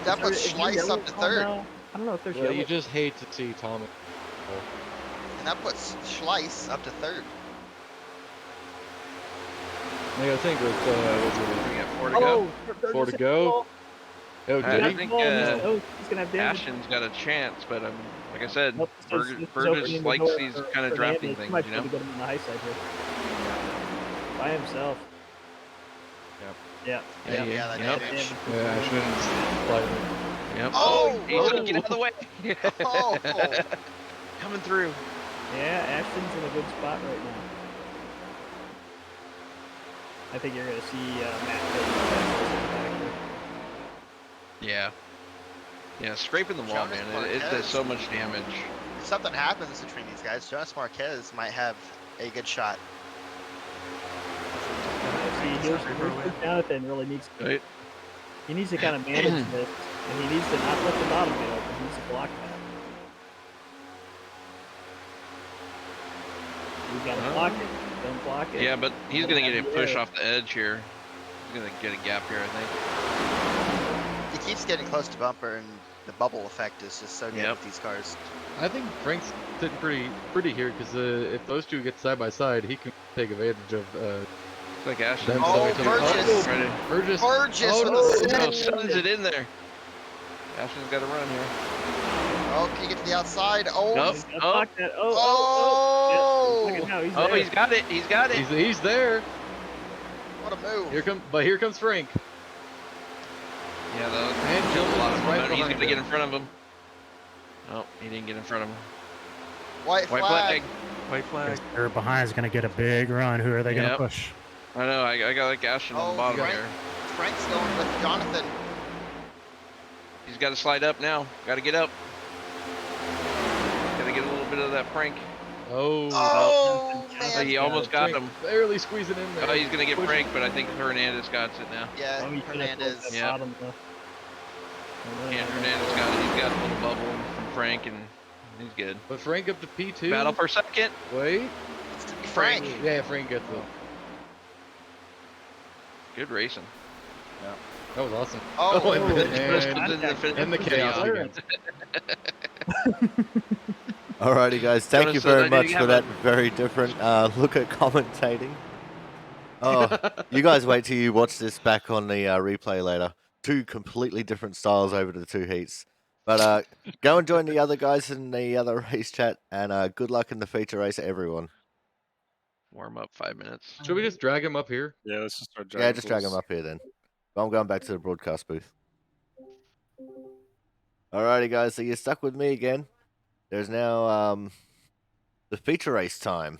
That puts Schleiss up to 3rd. I don't know if there's Well, yellow. you just hate to see Thomas. And that puts Schleiss up to 3rd. I gotta think with We got 4 to go. 4 to go. Oh, I did he? think he's gonna have damage. Ashton's got a chance, but like I said, Nope, Burgess likes these kind of drafting things, Might you know? be good on the high side here. By himself. Yep. Yeah. Yeah, that Yep. damage. Yeah, I shouldn't play him. Yep. Oh! He's gonna get out of the way. Oh! Coming through. Yeah, Ashton's in a good spot right now. I think you're gonna see Matt. Yeah. Yeah, scraping the wall, Jonas man. It does Marquez. so much damage. If something happens between these guys, Jonas Marquez might have a good shot. See, here's where Jonathan really needs to. Right. He needs to kind of manage this, and he needs to not let the bottom get open. He needs to block that. You gotta block it. Don't block it. Yeah, but he's Don't gonna get have a the push air. off the edge here. He's gonna get a gap here, I think. He keeps getting close to bumper, and the bubble effect is just so good Yep. with these cars. I think Frank's sitting pretty here because if those two get side by side, he can take advantage of It's like Ashton. them Oh, starting to- Burgess. Burgess. Burgess Oh, with no. the No, set. sends it in there. Ashton's got to run here. Oh, can you get to the outside? Oh, Nope. He's gotta Oh, block that. Oh. oh, Yeah, look at now, he's oh, there. he's got it. He's got it. He's there. what a move. Here comes Frank. Yeah, though. And He's Gilman's a lot of right momentum. He's behind gonna get him. in front of him. Oh, he didn't get in front of him. White White flag. flag. White flag. They're behind is going to get a big run. Who are they going to Yep. push? I know. I got like Ashton on Oh, the bottom Frank. here. Frank's going with Jonathan. He's got to slide up now. Got to get up. Got to get a little bit of that prank. Oh. Oh, Oh, man. he almost got Frank him. barely squeezing in there. Oh, he's gonna get Push. pranked, but I think Hernandez got it now. Yeah, Oh, he's gonna Hernandez. close that Yeah. bottom, though. And Hernandez got it. He's got a little bubble from Frank, and he's good. But Frank up to P2. Battle for second. Wait. Frank. Yeah, Frank gets it. Good racing. That was awesome. Oh, and, And the chaos again. Alrighty, guys. Thank you Jonas said I very didn't much for have that very different look at commentating. Oh, you guys wait till you watch this back on the replay later. Two completely different styles over the two heats. But go and join the other guys in the other race chat, and good luck in the feature race, everyone. Warm up 5 minutes. Should we just drag him up here? Yeah, let's just start Yeah, just drag them up here then. I'm going back to the broadcast booth. Alrighty, guys. So you're stuck with me again. There's now the feature race time.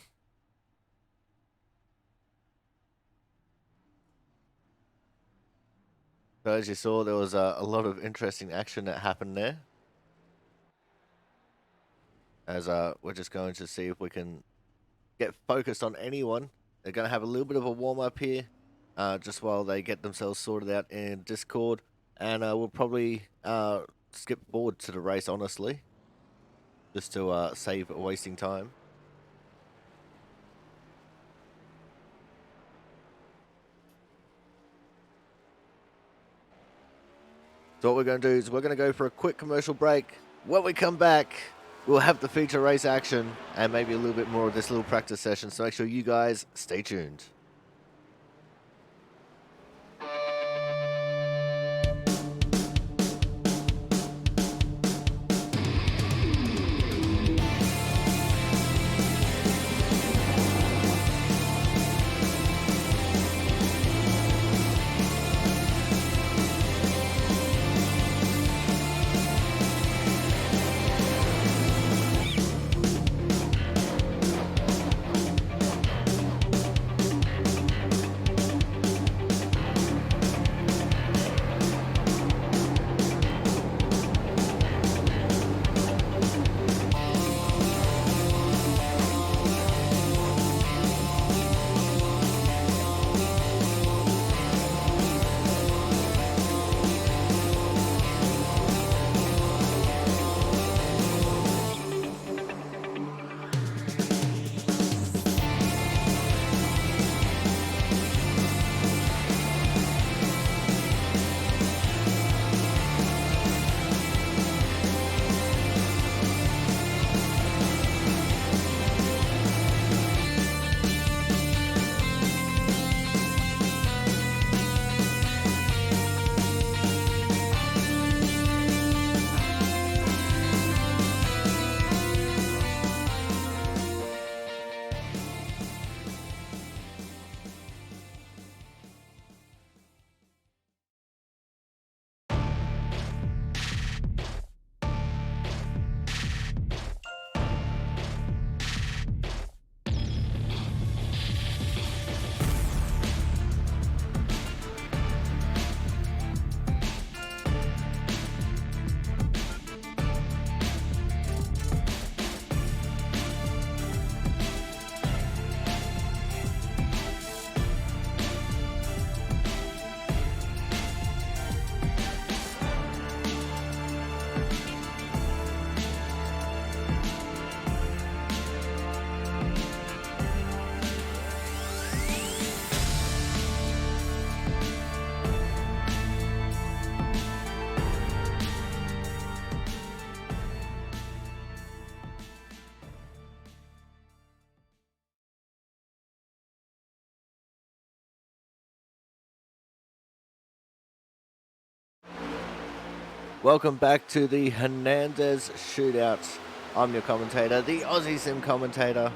So as you saw, there was a lot of interesting action that happened there. As we're just going to see if we can get focused on anyone. They're going to have a little bit of a warm-up here, just while they get themselves sorted out in Discord. And we'll probably skip forward to the race, honestly, just to save wasting time. So what we're going to do is we're going to go for a quick commercial break. When we come back, we'll have the feature race action and maybe a little bit more of this little practice session. So make sure you guys stay tuned. Welcome back to the Hernandez Shootout. I'm your commentator, the Aussie Sim commentator,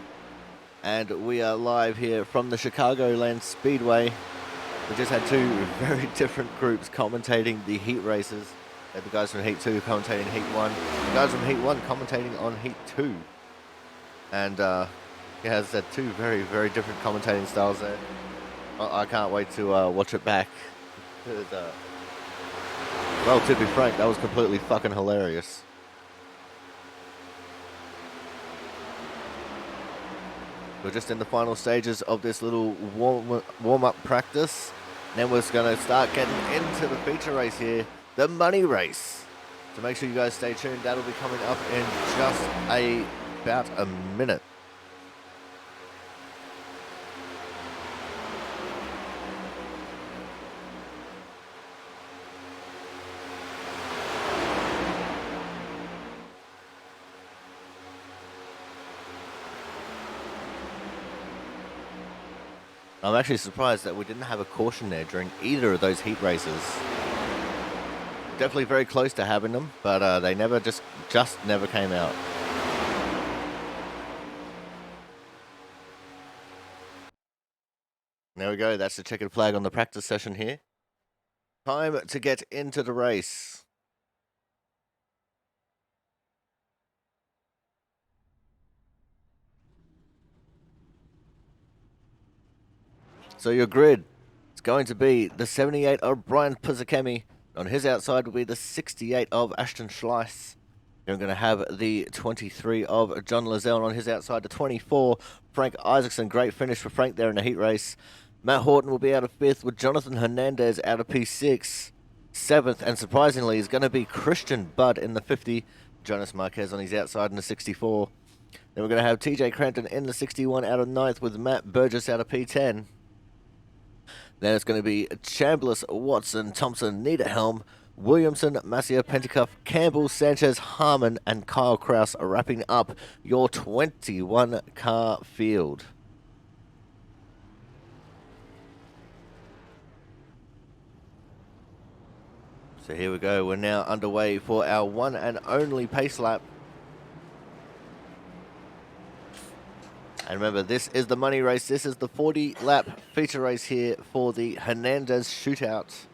and we are live here from the Chicagoland Speedway. We just had two very different groups commentating the heat races. We had the guys from Heat 2 commentating Heat 1, the guys from Heat 1 commentating on Heat 2. And yeah, as I said, two very, very different commentating styles there. I can't wait to watch it back. Well, to be frank, that was completely fucking hilarious. We're just in the final stages of this little warm-up practice. Then we're going to start getting into the feature race here, the money race. So make sure you guys stay tuned. That'll be coming up in just about a minute. I'm actually surprised that we didn't have a caution there during either of those heat races. Definitely very close to having them, but they never just never came out. There we go, that's the checkered flag on the practice session here. Time to get into the race. So your grid is going to be the 78 of Brian Pizzacchemi. On his outside will be the 68 of Ashton Schleiss. You're going to have the 23 of John Lazelle. On his outside, the 24, Frank Isaacson. Great finish for Frank there in the heat race. Matt Horton will be out of 5th with Jonathan Hernandez out of P6. 7th, and surprisingly, is going to be Christian Budd in the 50. Jonas Marquez on his outside in the 64. Then we're going to have TJ Crampton in the 61 out of 9th with Matt Burgess out of P10. Then it's going to be Chambliss, Watson, Thompson, Niederhelm, Williamson, Massier, Pentecoff, Campbell, Sanchez, Harmon, and Kyle Kraus wrapping up your 21-car field. So here we go. We're now underway for our one and only pace lap. And remember, this is the money race. This is the 40-lap feature race here for the Hernandez Shootout.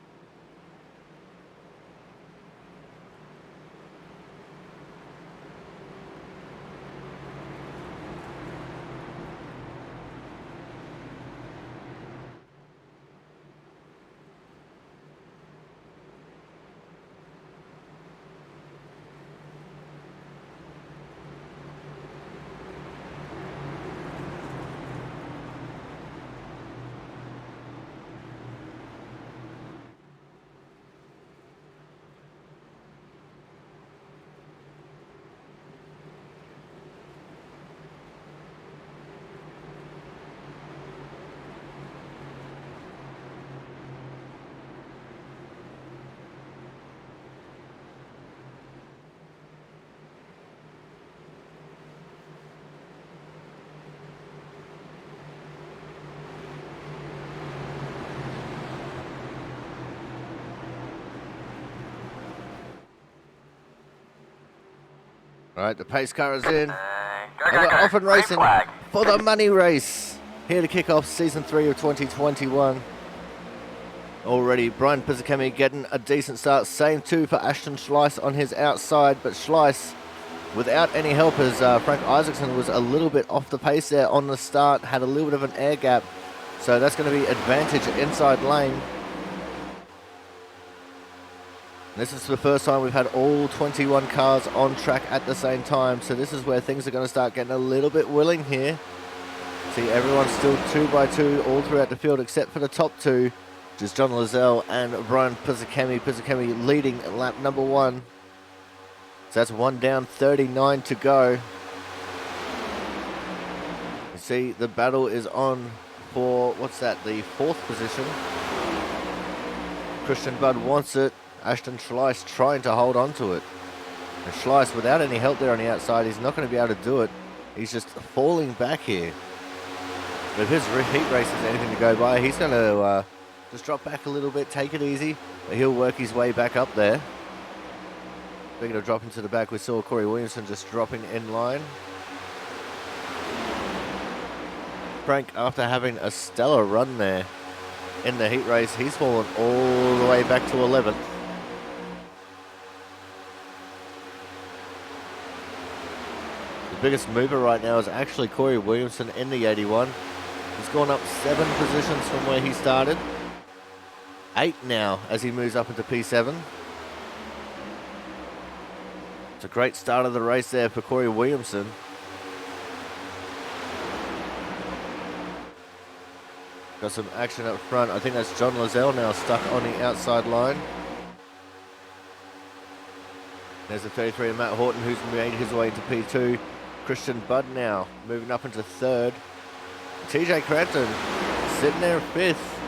All right, the pace car is in. We're off and racing for the money race. Here to kick off season 3 of 2021. Already, Brian Pizzacchemi getting a decent start. Same too for Ashton Schleiss on his outside, but Schleiss, without any helpers, Frank Isaacson was a little bit off the pace there on the start, had a little bit of an air gap, so that's going to be advantage inside lane. This is the first time we've had all 21 cars on track at the same time, so this is where things are going to start getting a little bit willing here. See, everyone's still 2 by 2 all throughout the field except for the top two, which is John Lazelle and Brian Pizzacchemi. Pizzacchemi leading lap number 1. So that's 1 down, 39 to go. You see, the battle is on for, what's that, the 4th position. Christian Budd wants it. Ashton Schleiss trying to hold on to it. And Schleiss, without any help there on the outside, he's not going to be able to do it. He's just falling back here. But if his heat race is anything to go by, he's going to just drop back a little bit, take it easy. But he'll work his way back up there. Speaking of dropping to the back, we saw Corey Williamson just dropping in line. Frank, after having a stellar run there in the heat race, he's fallen all the way back to 11th. The biggest mover right now is actually Corey Williamson in the 81. He's gone up 7 positions from where he started. 8 now as he moves up into P7. It's a great start of the race there for Corey Williamson. Got some action up front. I think that's John Lozelle now stuck on the outside line. There's the 33 of Matt Horton, who's made his way into P2. Christian Budd now moving up into 3rd. TJ Crampton sitting there in 5th.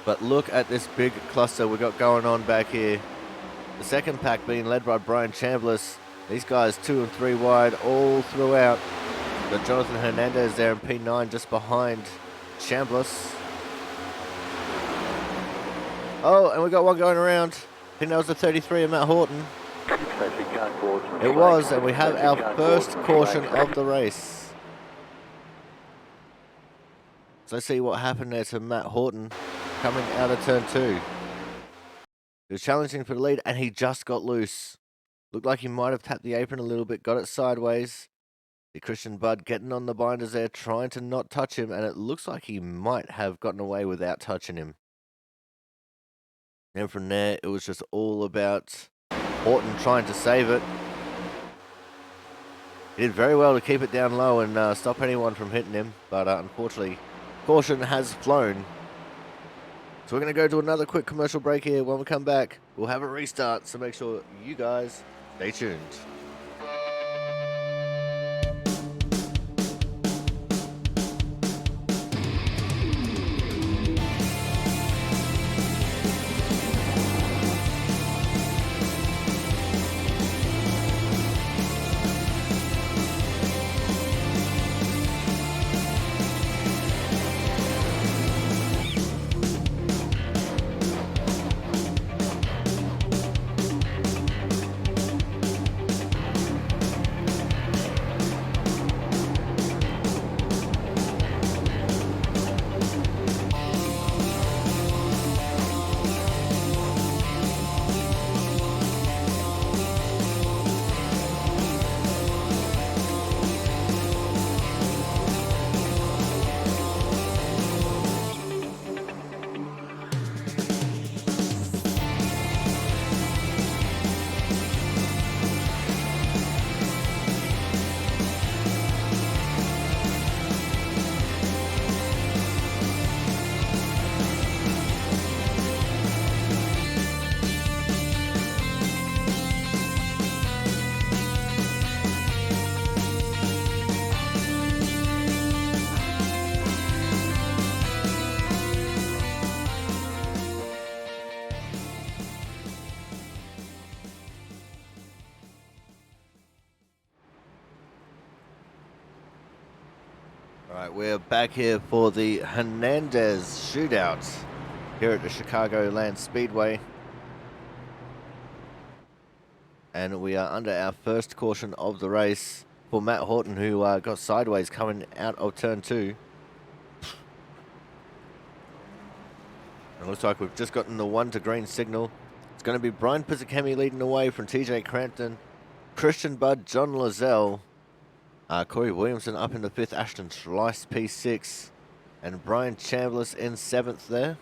But look at this big cluster we got going on back here. The second pack being led by Brian Chambliss. These guys 2 and 3 wide all throughout. Got Jonathan Hernandez there in P9 just behind Chambliss. Oh, and we got one going around. I think that was the 33 of Matt Horton. It was, and we have our first caution of the race. So let's see what happened there to Matt Horton coming out of turn 2. He was challenging for the lead, and he just got loose. Looked like he might have tapped the apron a little bit, got it sideways. The Christian Budd getting on the binders there, trying to not touch him, and it looks like he might have gotten away without touching him. And from there, it was just all about Horton trying to save it. He did very well to keep it down low and stop anyone from hitting him, but unfortunately, caution has flown. So we're going to go to another quick commercial break here. When we come back, we'll have a restart, so make sure you guys stay tuned. Alright, we're back here for the Hernandez Shootout here at the Chicagoland Speedway. And we are under our first caution of the race for Matt Horton, who got sideways coming out of turn 2. It looks like we've just gotten the 1 to green signal. It's going to be Brian Pizzakemi leading the way from TJ Crampton, Christian Budd, John Lozelle, Corey Williamson up in the 5th, Ashton Schleiss P6, and Brian Chambliss in 7th there.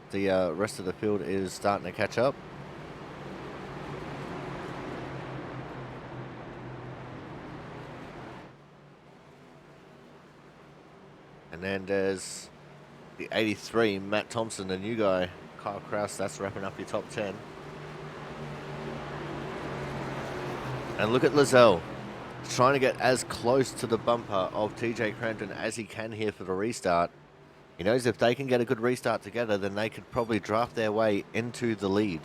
The rest of the field is starting to catch up. And then there's the 83, Matt Thompson, the new guy, Kyle Kraus, that's wrapping up your top 10. And look at Lozelle. Trying to get as close to the bumper of TJ Crampton as he can here for the restart. He knows if they can get a good restart together, then they could probably draft their way into the lead.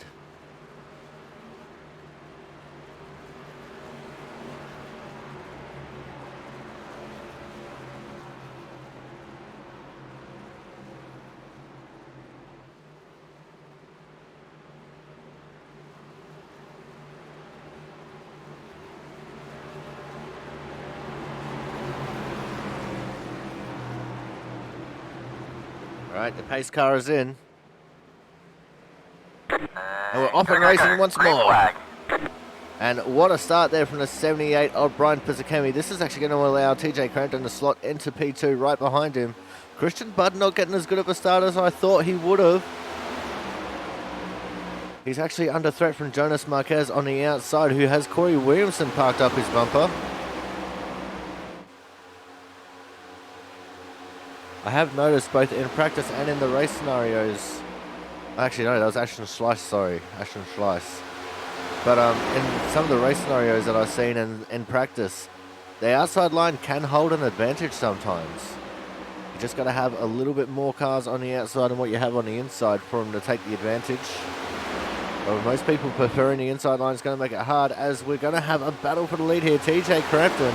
Alright, the pace car is in. And we're off and racing once more. And what a start there from the 78 of Brian Pizzakemi. This is actually going to allow TJ Crampton to slot into P2 right behind him. Christian Budd not getting as good of a start as I thought he would have. He's actually under threat from Jonas Marquez on the outside, who has Corey Williamson parked up his bumper. I have noticed both in practice and in the race scenarios. Actually, no, that was Ashton Schleiss, sorry. Ashton Schleiss. But in some of the race scenarios that I've seen in practice, the outside line can hold an advantage sometimes. You just got to have a little bit more cars on the outside than what you have on the inside for them to take the advantage. But most people preferring the inside line is going to make it hard, as we're going to have a battle for the lead here. TJ Crampton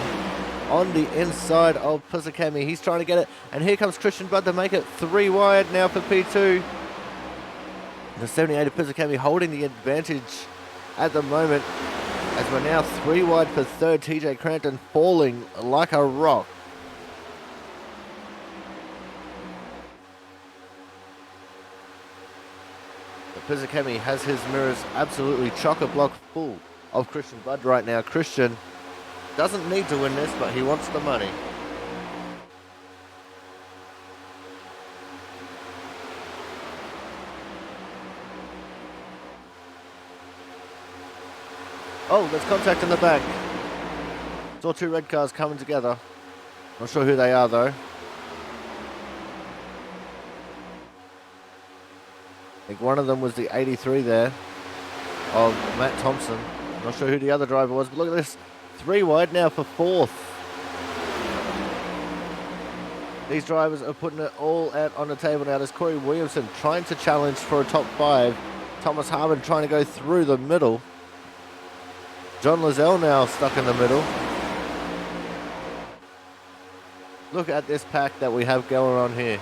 on the inside of Pizzakemi. He's trying to get it, and here comes Christian Budd to make it 3 wide now for P2. The 78 of Pizzakemi holding the advantage at the moment, as we're now 3 wide for third. TJ Crampton falling like a rock. But Pizzakemi has his mirrors absolutely chock-a-block full of Christian Budd right now. Christian doesn't need to win this, but he wants the money. Oh, there's contact in the back. Saw 2 red cars coming together. Not sure who they are though. I think one of them was the 83 there of Matt Thompson. Not sure who the other driver was, but look at this. 3 wide now for fourth. These drivers are putting it all out on the table now. There's Corey Williamson trying to challenge for a top 5. Thomas Harmon trying to go through the middle. John Lozelle now stuck in the middle. Look at this pack that we have going on here.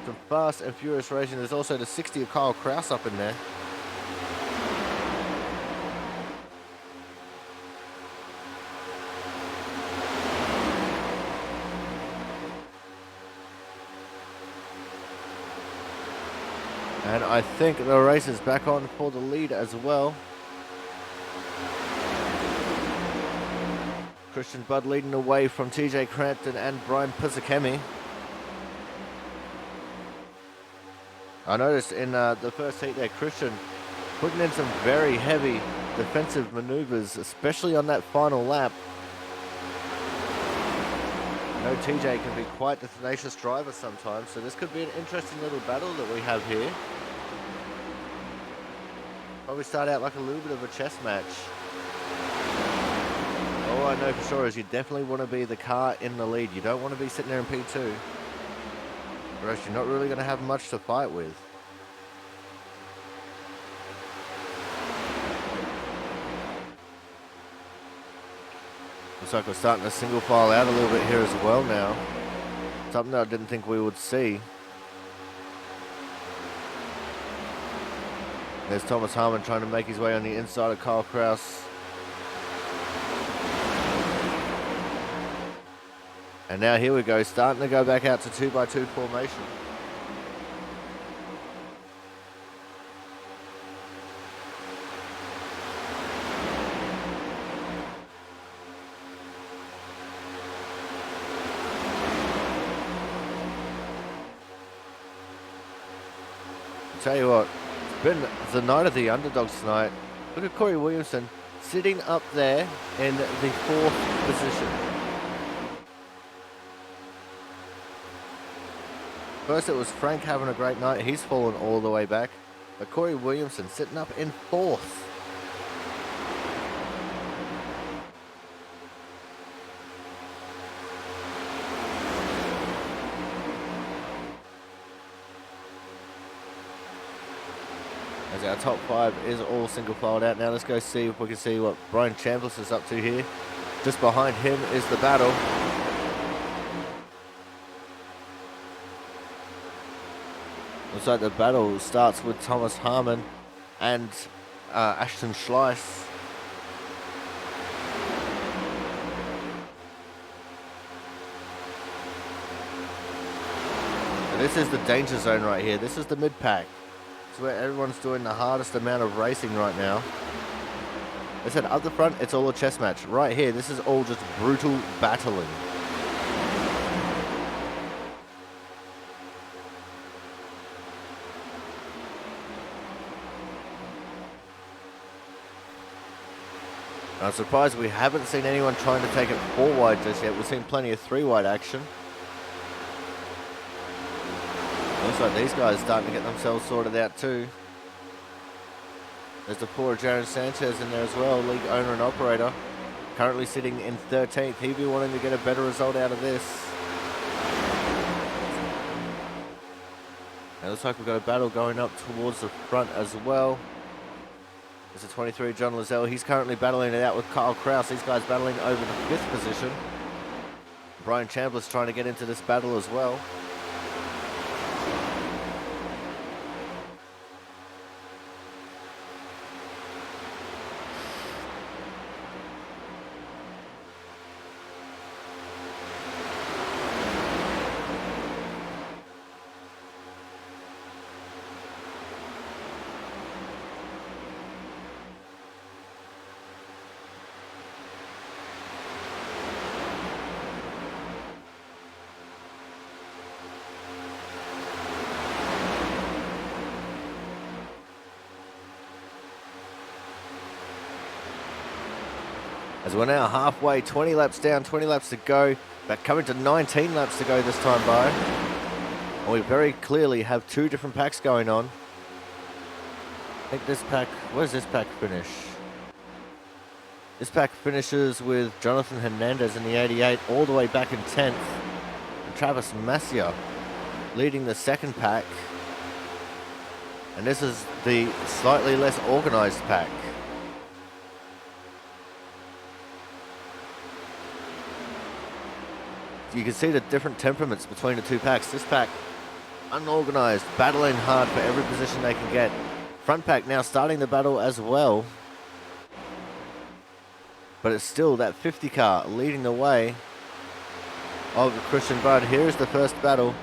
Some fast and furious racing. There's also the 60 of Kyle Kraus up in there. And I think the race is back on for the lead as well. Christian Budd leading away from TJ Crampton and Brian Pizzakemi. I noticed in the first heat there, Christian putting in some very heavy defensive maneuvers, especially on that final lap. I know TJ can be quite a tenacious driver sometimes, so this could be an interesting little battle that we have here. Probably start out like a little bit of a chess match. All I know for sure is you definitely want to be the car in the lead. You don't want to be sitting there in P2, or else you're not really going to have much to fight with. Looks like we're starting to single file out a little bit here as well now. Something that I didn't think we would see. There's Thomas Harmon trying to make his way on the inside of Kyle Kraus. And now here we go, starting to go back out to 2x2 formation. I'll tell you what, it's been the night of the underdogs tonight. Look at Corey Williamson sitting up there in the 4th position. First it was Frank having a great night, he's fallen all the way back. But Corey Williamson sitting up in 4th. As our top 5 is all single filed out. Now let's go see if we can see what Brian Chambliss is up to here. Just behind him is the battle. Looks like the battle starts with Thomas Harmon and Ashton Schleiss. This is the danger zone right here. This is the mid-pack. It's where everyone's doing the hardest amount of racing right now. I said up the front, it's all a chess match. Right here, this is all just brutal battling. I'm surprised we haven't seen anyone trying to take it 4 wide just yet. We've seen plenty of 3 wide action. Looks like these guys are starting to get themselves sorted out too. There's the poor Jaron Sanchez in there as well, league owner and operator. Currently sitting in 13th. He'd be wanting to get a better result out of this. It looks like we've got a battle going up towards the front as well. There's a 23, John Lozelle. He's currently battling it out with Kyle Kraus. These guys battling over the 5th position. Brian Chambliss trying to get into this battle as well. As we're now halfway, 20 laps down, 20 laps to go, but coming to 19 laps to go this time by. And we very clearly have 2 different packs going on. I think this pack, where does this pack finish? This pack finishes with Jonathan Hernandez in the 88, all the way back in 10th. And Travis Massia leading the 2nd pack. And this is the slightly less organized pack. You can see the different temperaments between the 2 packs. This pack, unorganized, battling hard for every position they can get. Front pack now starting the battle as well. But it's still that 50 car leading the way of Christian Budd. Here's the first battle.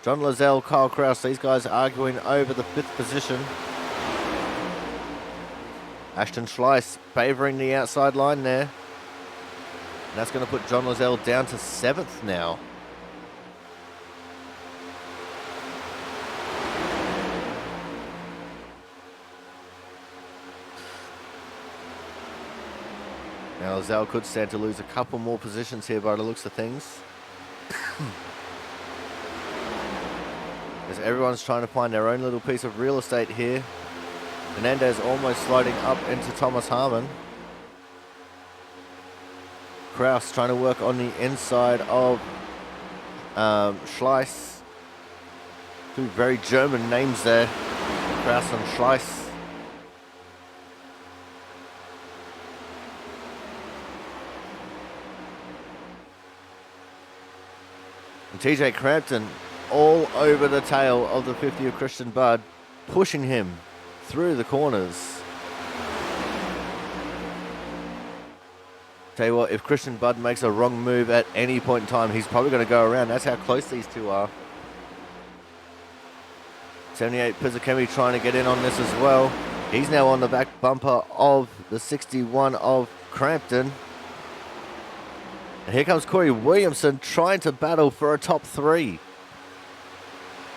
John Lozelle, Kyle Kraus, these guys arguing over the 5th position. Ashton Schleiss favoring the outside line there. And that's going to put John Lozelle down to 7th now. Now Lozelle could stand to lose a couple more positions here by the looks of things. As everyone's trying to find their own little piece of real estate here. Hernandez almost sliding up into Thomas Harmon. Kraus trying to work on the inside of Schleiss. 2 very German names there, Kraus and Schleiss. And TJ Crampton all over the tail of the 50 of Christian Budd, pushing him through the corners. Tell you what, if Christian Budd makes a wrong move at any point in time, he's probably going to go around. That's how close these 2 are. 78 Pizzakemi trying to get in on this as well. He's now on the back bumper of the 61 of Crampton. And here comes Corey Williamson trying to battle for a top 3.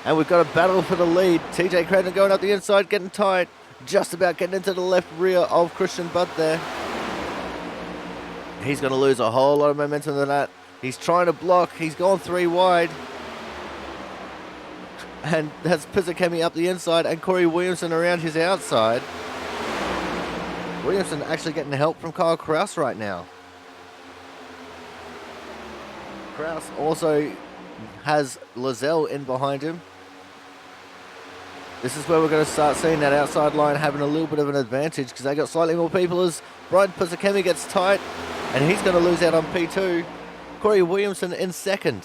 And we've got a battle for the lead. TJ Crampton going up the inside, getting tight. Just about getting into the left rear of Christian Budd there. He's going to lose a whole lot of momentum than that. He's trying to block. He's gone 3 wide. And that's Pizzakemi up the inside and Corey Williamson around his outside. Williamson actually getting help from Kyle Kraus right now. Kraus also has Lozelle in behind him. This is where we're going to start seeing that outside line having a little bit of an advantage because they got slightly more people as Brian Pizzakemi gets tight. And he's going to lose out on P2. Corey Williamson in 2nd.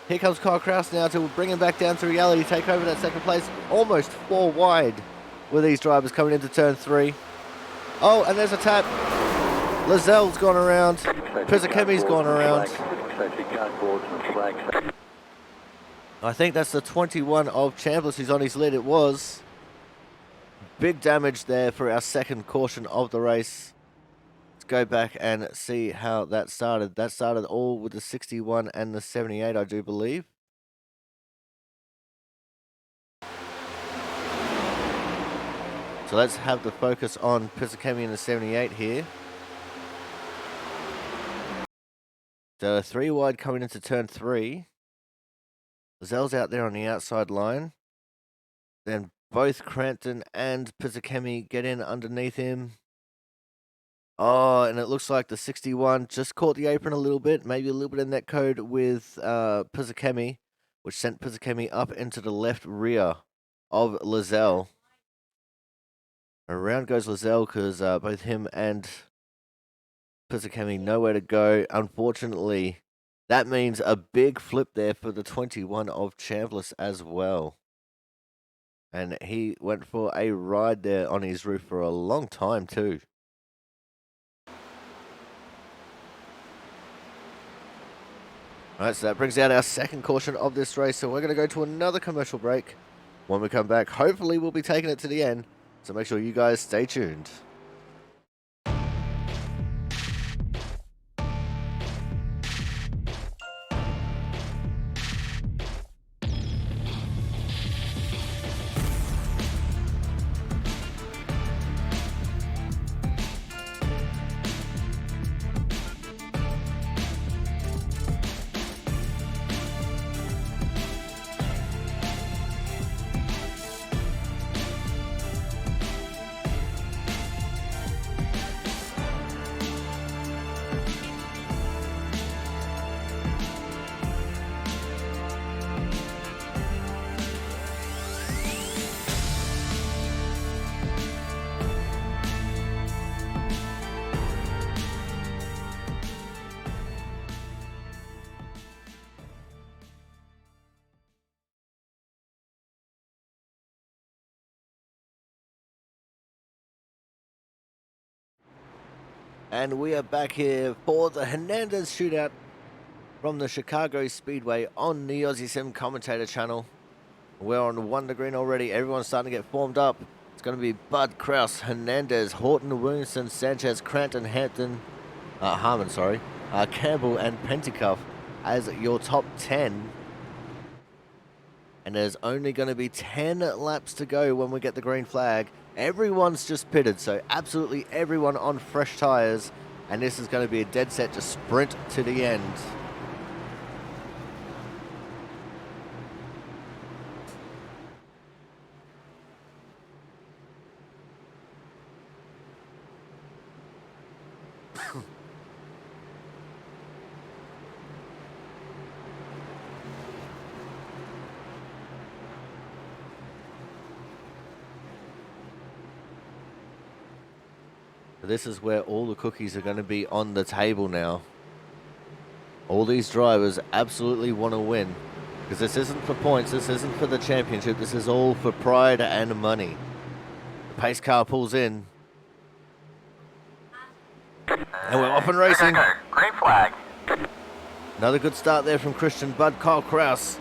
Here comes Kyle Kraus now to bring him back down to reality, take over that 2nd place. Almost 4 wide with these drivers coming into turn 3. Oh, and there's a tap. Lozelle's gone around. Pizzakemi's gone around. I think that's the 21 of Chambliss who's on his lead. It was. Big damage there for our second caution of the race. Let's go back and see how that started. That started all with the 61 and the 78, I do believe. So let's have the focus on Pisakemi in the 78 here. So 3 wide coming into turn 3. Zell's out there on the outside line. Then both Crampton and Pisakemi get in underneath him. Oh, and it looks like the 61 just caught the apron a little bit, maybe a little bit of net code with Pisakemi, which sent Pisakemi up into the left rear of Lizelle. Around goes Lizelle because both him and Pisakemi nowhere to go. Unfortunately, that means a big flip there for the 21 of Chambliss as well. And he went for a ride there on his roof for a long time too. Alright, so that brings out our second caution of this race. So we're going to go to another commercial break. When we come back, hopefully we'll be taking it to the end. So make sure you guys stay tuned. And we are back here for the Hernandez shootout from the Chicago Speedway on the Aussie Sim commentator channel. We're on Wonder Green already. Everyone's starting to get formed up. It's going to be Bud, Kraus, Hernandez, Horton, Williamson, Sanchez, Cranton, Harmon, Campbell, and Penticuff as your top 10. And there's only going to be 10 laps to go when we get the green flag. Everyone's just pitted, so absolutely everyone on fresh tyres. And this is going to be a dead set to sprint to the end. This is where all the cookies are going to be on the table now. All these drivers absolutely want to win. Because this isn't for points, this isn't for the championship, this is all for pride and money. The pace car pulls in. And we're off and racing. Green flag. Another good start there from Christian Bud. Kyle Kraus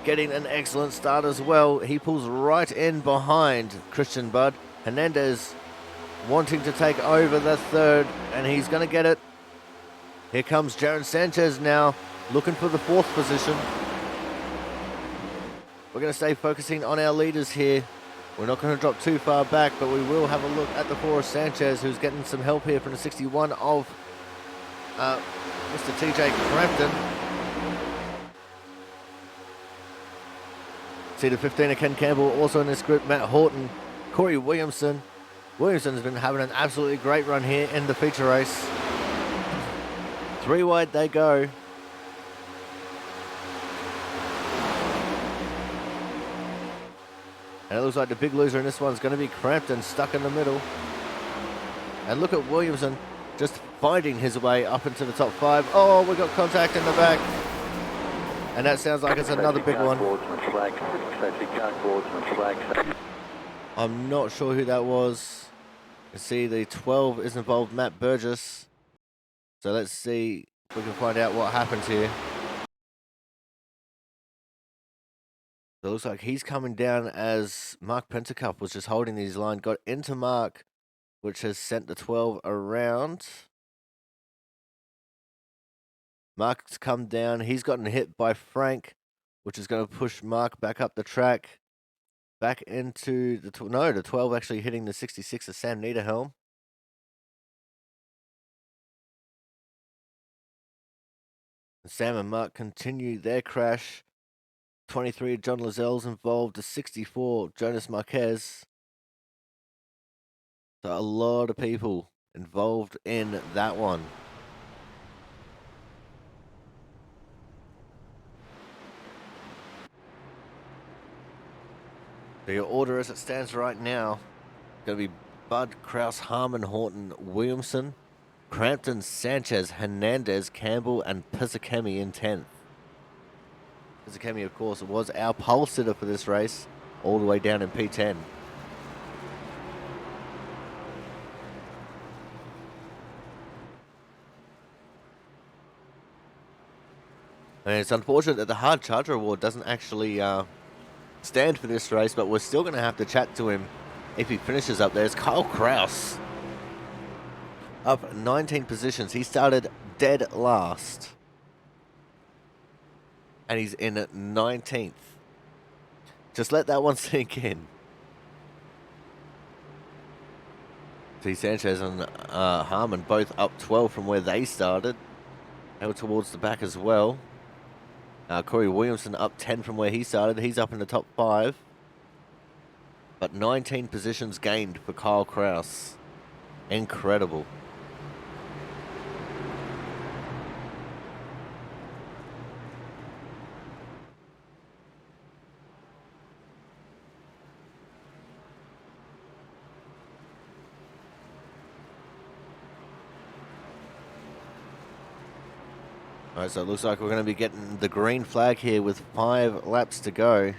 getting an excellent start as well. He pulls right in behind Christian Bud. Hernandez wanting to take over the third, and he's going to get it. Here comes Jaron Sanchez now, looking for the fourth position. We're going to stay focusing on our leaders here. We're not going to drop too far back, but we will have a look at the 4 of Sanchez, who's getting some help here from the 61 of Mr. TJ Crampton. See the 15 of Ken Campbell also in this group. Matt Horton, Corey Williamson. Williamson's been having an absolutely great run here in the feature race. 3 wide they go. And it looks like the big loser in this one is going to be Crampton, stuck in the middle. And look at Williamson just fighting his way up into the top 5. Oh, we got contact in the back. And that sounds like it's another big one. I'm not sure who that was. You see the 12 is involved, Matt Burgess. So let's see if we can find out what happened here. So it looks like he's coming down as Mark Pentacup was just holding his line, got into Mark, which has sent the 12 around. Mark's come down. He's gotten hit by Frank, which is going to push Mark back up the track. Back into the... the 12 actually hitting the 66 of Sam Niederhelm. Sam and Mark continue their crash. 23, John Lazelle's involved. The 64, Jonas Marquez. So a lot of people involved in that one. So your order as it stands right now, going to be Bud, Kraus, Harmon, Horton, Williamson, Crampton, Sanchez, Hernandez, Campbell, and Pisakemi in 10th. Pisakemi, of course, was our pole sitter for this race, all the way down in P10. And it's unfortunate that the Hard Charger Award doesn't actually stand for this race, but we're still going to have to chat to him if he finishes up there. It's Kyle Kraus. Up 19 positions. He started dead last. And he's in at 19th. Just let that one sink in. See Sanchez and Harmon both up 12 from where they started. They were towards the back as well. Corey Williamson up 10 from where he started. He's up in the top 5. But 19 positions gained for Kyle Kraus. Incredible. Alright, so it looks like we're going to be getting the green flag here with 5 laps to go.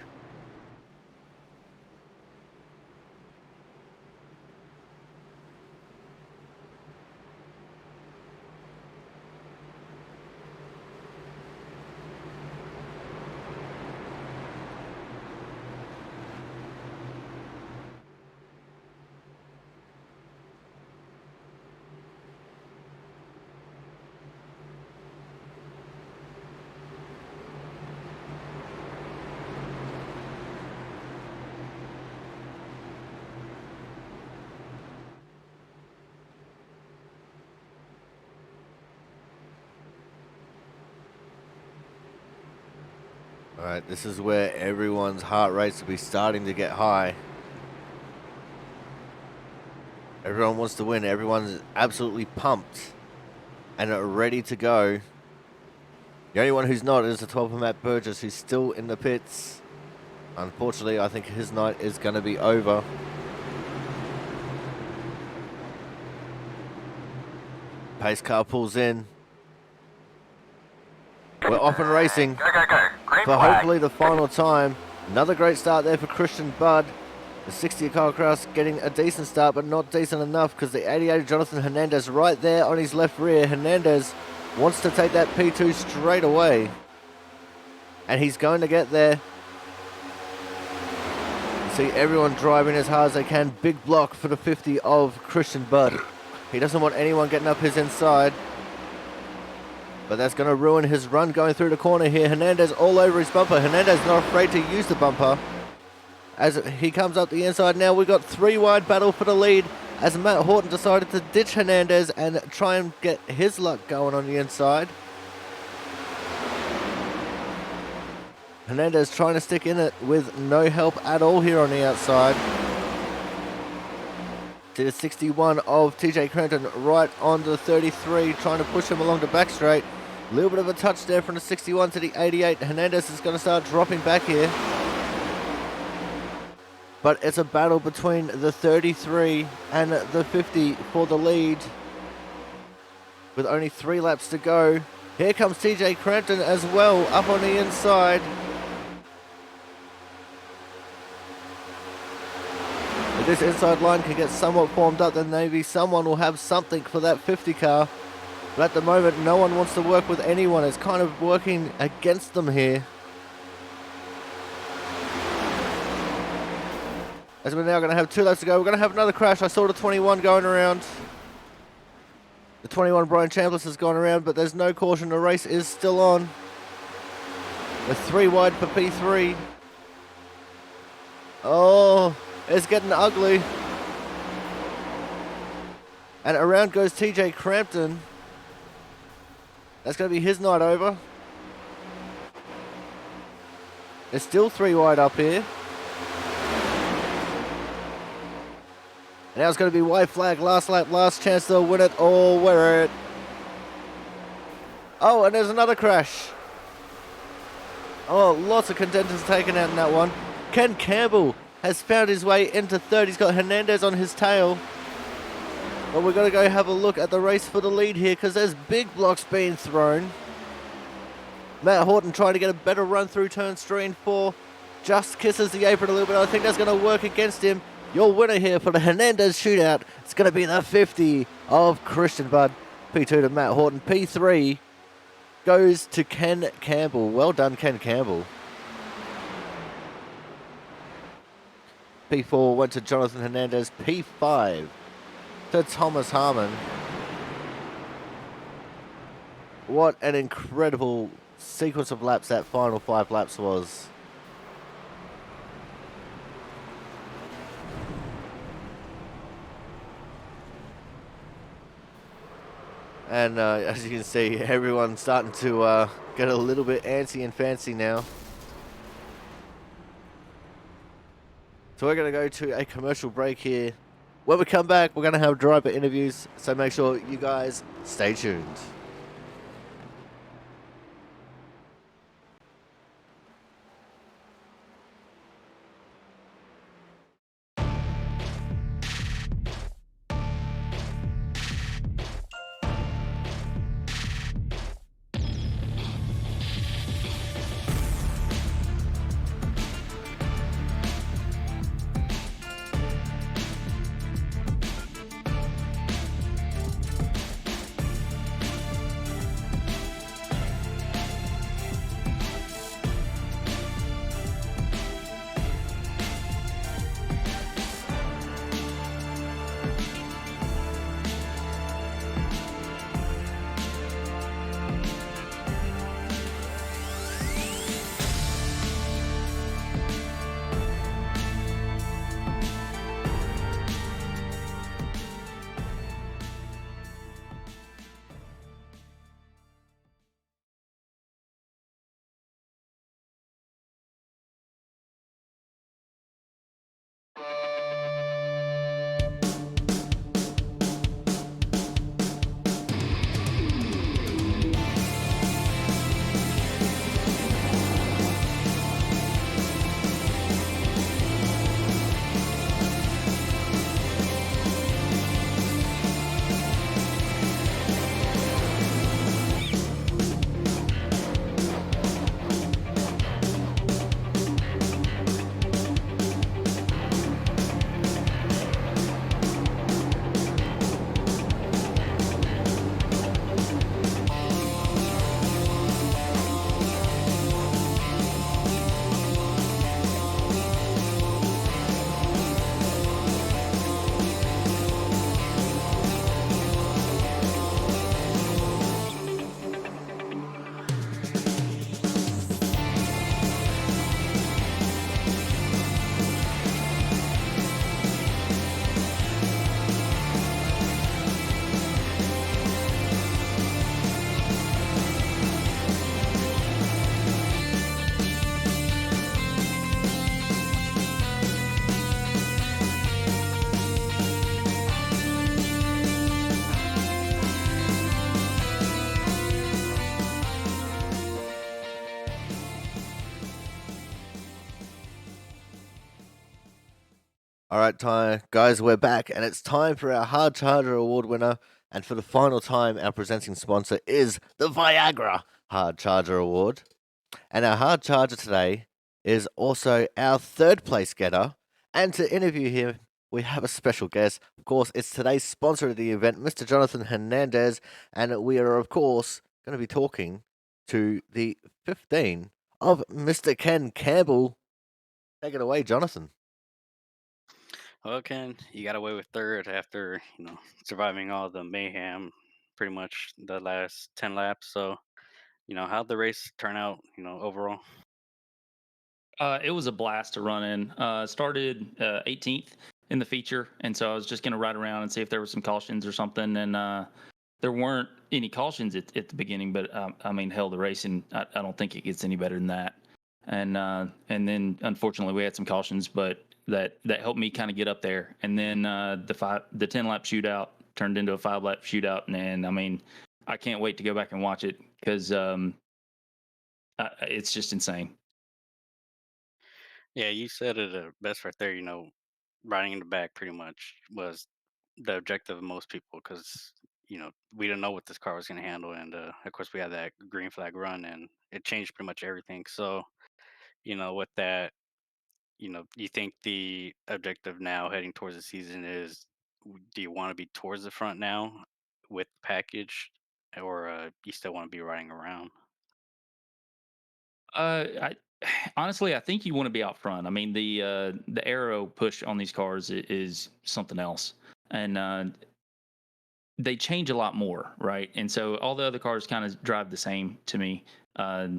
Alright, this is where everyone's heart rates will be starting to get high. Everyone wants to win. Everyone's absolutely pumped and ready to go. The only one who's not is the 12 of Matt Burgess, who's still in the pits. Unfortunately, I think his night is going to be over. Pace car pulls in. We're off and racing for hopefully the final time. Another great start there for Christian Budd. The 60 of Kyle Kraus getting a decent start, but not decent enough because the 88 of Jonathan Hernandez right there on his left rear. Hernandez wants to take that P2 straight away. And he's going to get there. See everyone driving as hard as they can. Big block for the 50 of Christian Budd. He doesn't want anyone getting up his inside. But that's going to ruin his run going through the corner here. Hernandez all over his bumper. Hernandez not afraid to use the bumper. As he comes up the inside now, we've got 3 wide battle for the lead. As Matt Horton decided to ditch Hernandez and try and get his luck going on the inside. Hernandez trying to stick in it with no help at all here on the outside. To the 61 of TJ Crampton right on the 33, trying to push him along the back straight. A little bit of a touch there from the 61 to the 88. Hernandez is going to start dropping back here. But it's a battle between the 33 and the 50 for the lead. With only 3 laps to go. Here comes TJ Crampton as well, up on the inside. If this inside line can get somewhat formed up, then maybe someone will have something for that 50 car. But at the moment, no one wants to work with anyone. It's kind of working against them here. As we're now going to have 2 laps to go. We're going to have another crash. I saw the 21 going around. The 21 Brian Chambliss has gone around, but there's no caution. The race is still on. With 3 wide for P3. Oh, it's getting ugly. And around goes TJ Crampton. That's going to be his night over. It's still 3 wide up here. And now it's going to be white flag, last lap, last chance to win it or wear it. Oh, and there's another crash. Oh, lots of contenders taken out in that one. Ken Campbell has found his way into third. He's got Hernandez on his tail. But we're going to go have a look at the race for the lead here because there's big blocks being thrown. Matt Horton trying to get a better run through turns 3 and 4. Just kisses the apron a little bit. I think that's going to work against him. Your winner here for the Hernandez shootout, it's going to be the 50 of Christian Budd. P2 to Matt Horton. P3 goes to Ken Campbell. Well done, Ken Campbell. P4 went to Jonathan Hernandez. P5 to Thomas Harmon. What an incredible sequence of laps that final 5 laps was. And as you can see, everyone's starting to get a little bit antsy and fancy now. So we're going to go to a commercial break here. When we come back, we're going to have driver interviews, so make sure you guys stay tuned. All right, guys, we're back, and it's time for our Hard Charger Award winner. And for the final time, our presenting sponsor is the Viagra Hard Charger Award. And our Hard Charger today is also our third place getter. And to interview him, we have a special guest. Of course, it's today's sponsor of the event, Mr. Jonathan Hernandez. And we are, of course, going to be talking to the 15 of Mr. Ken Campbell. Take it away, Jonathan. Well, Ken, you got away with third after surviving all the mayhem, pretty much the last 10 laps. So how'd the race turn out? Overall. It was a blast to run in. Started 18th in the feature, and so I was just going to ride around and see if there were some cautions or something. And there weren't any cautions at the beginning, but I mean, hell, the racing, I don't think it gets any better than that. And then unfortunately we had some cautions, but that helped me kind of get up there. And then the 10 lap shootout turned into a 5 lap shootout, and I mean, I can't wait to go back and watch it because it's just insane. Yeah, you said it best right there. Riding in the back pretty much was the objective of most people because we didn't know what this car was going to handle, and of course we had that green flag run, and it changed pretty much everything. So with that, you think the objective now heading towards the season is, do you want to be towards the front now with the package, or you still want to be riding around? I honestly, I think you want to be out front. I mean, the aero push on these cars is something else, and they change a lot more, right? And so all the other cars kind of drive the same to me. Uh,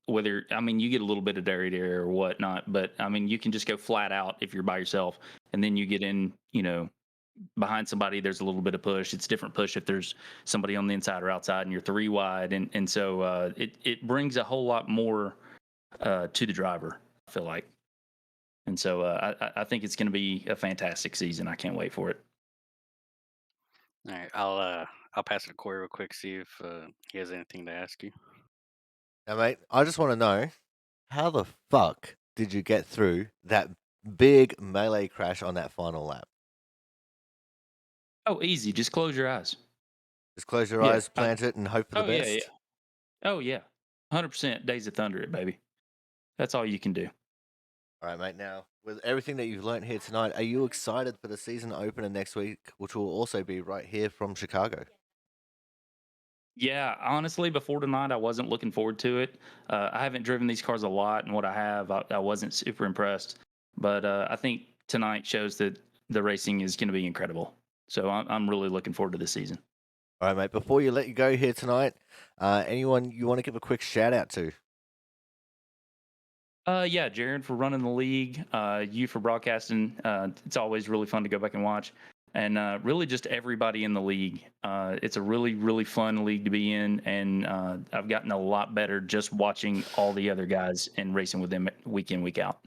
Whether I mean, you get a little bit of dairy or whatnot, but I mean, you can just go flat out if you're by yourself, and then you get in, behind somebody. There's a little bit of push. It's different push if there's somebody on the inside or outside, and you're three wide, and so it brings a whole lot more to the driver. I feel like, and so I think it's going to be a fantastic season. I can't wait for it. All right, I'll pass it to Corey real quick, see if he has anything to ask you. Now, mate, I just want to know, how the fuck did you get through that big melee crash on that final lap? Oh, easy. Just close your eyes. Just close your Yeah. eyes, plant it, and hope for the Oh yeah, best. yeah. Oh yeah. 100% Days of Thunder, it baby. That's all you can do. All right, mate. Now, with everything that you've learned here tonight, are you excited for the season opener next week, which will also be right here from Chicago? Yeah, honestly, before tonight, I wasn't looking forward to it. I haven't driven these cars a lot, and what I have, I wasn't super impressed. But I think tonight shows that the racing is going to be incredible. So I'm really looking forward to this season. All right, mate. Before you let you go here tonight, anyone you want to give a quick shout out to? Yeah, Jared for running the league, you for broadcasting. It's always really fun to go back and watch, and really just everybody in the league. It's a really, really fun league to be in, and I've gotten a lot better just watching all the other guys and racing with them week in, week out.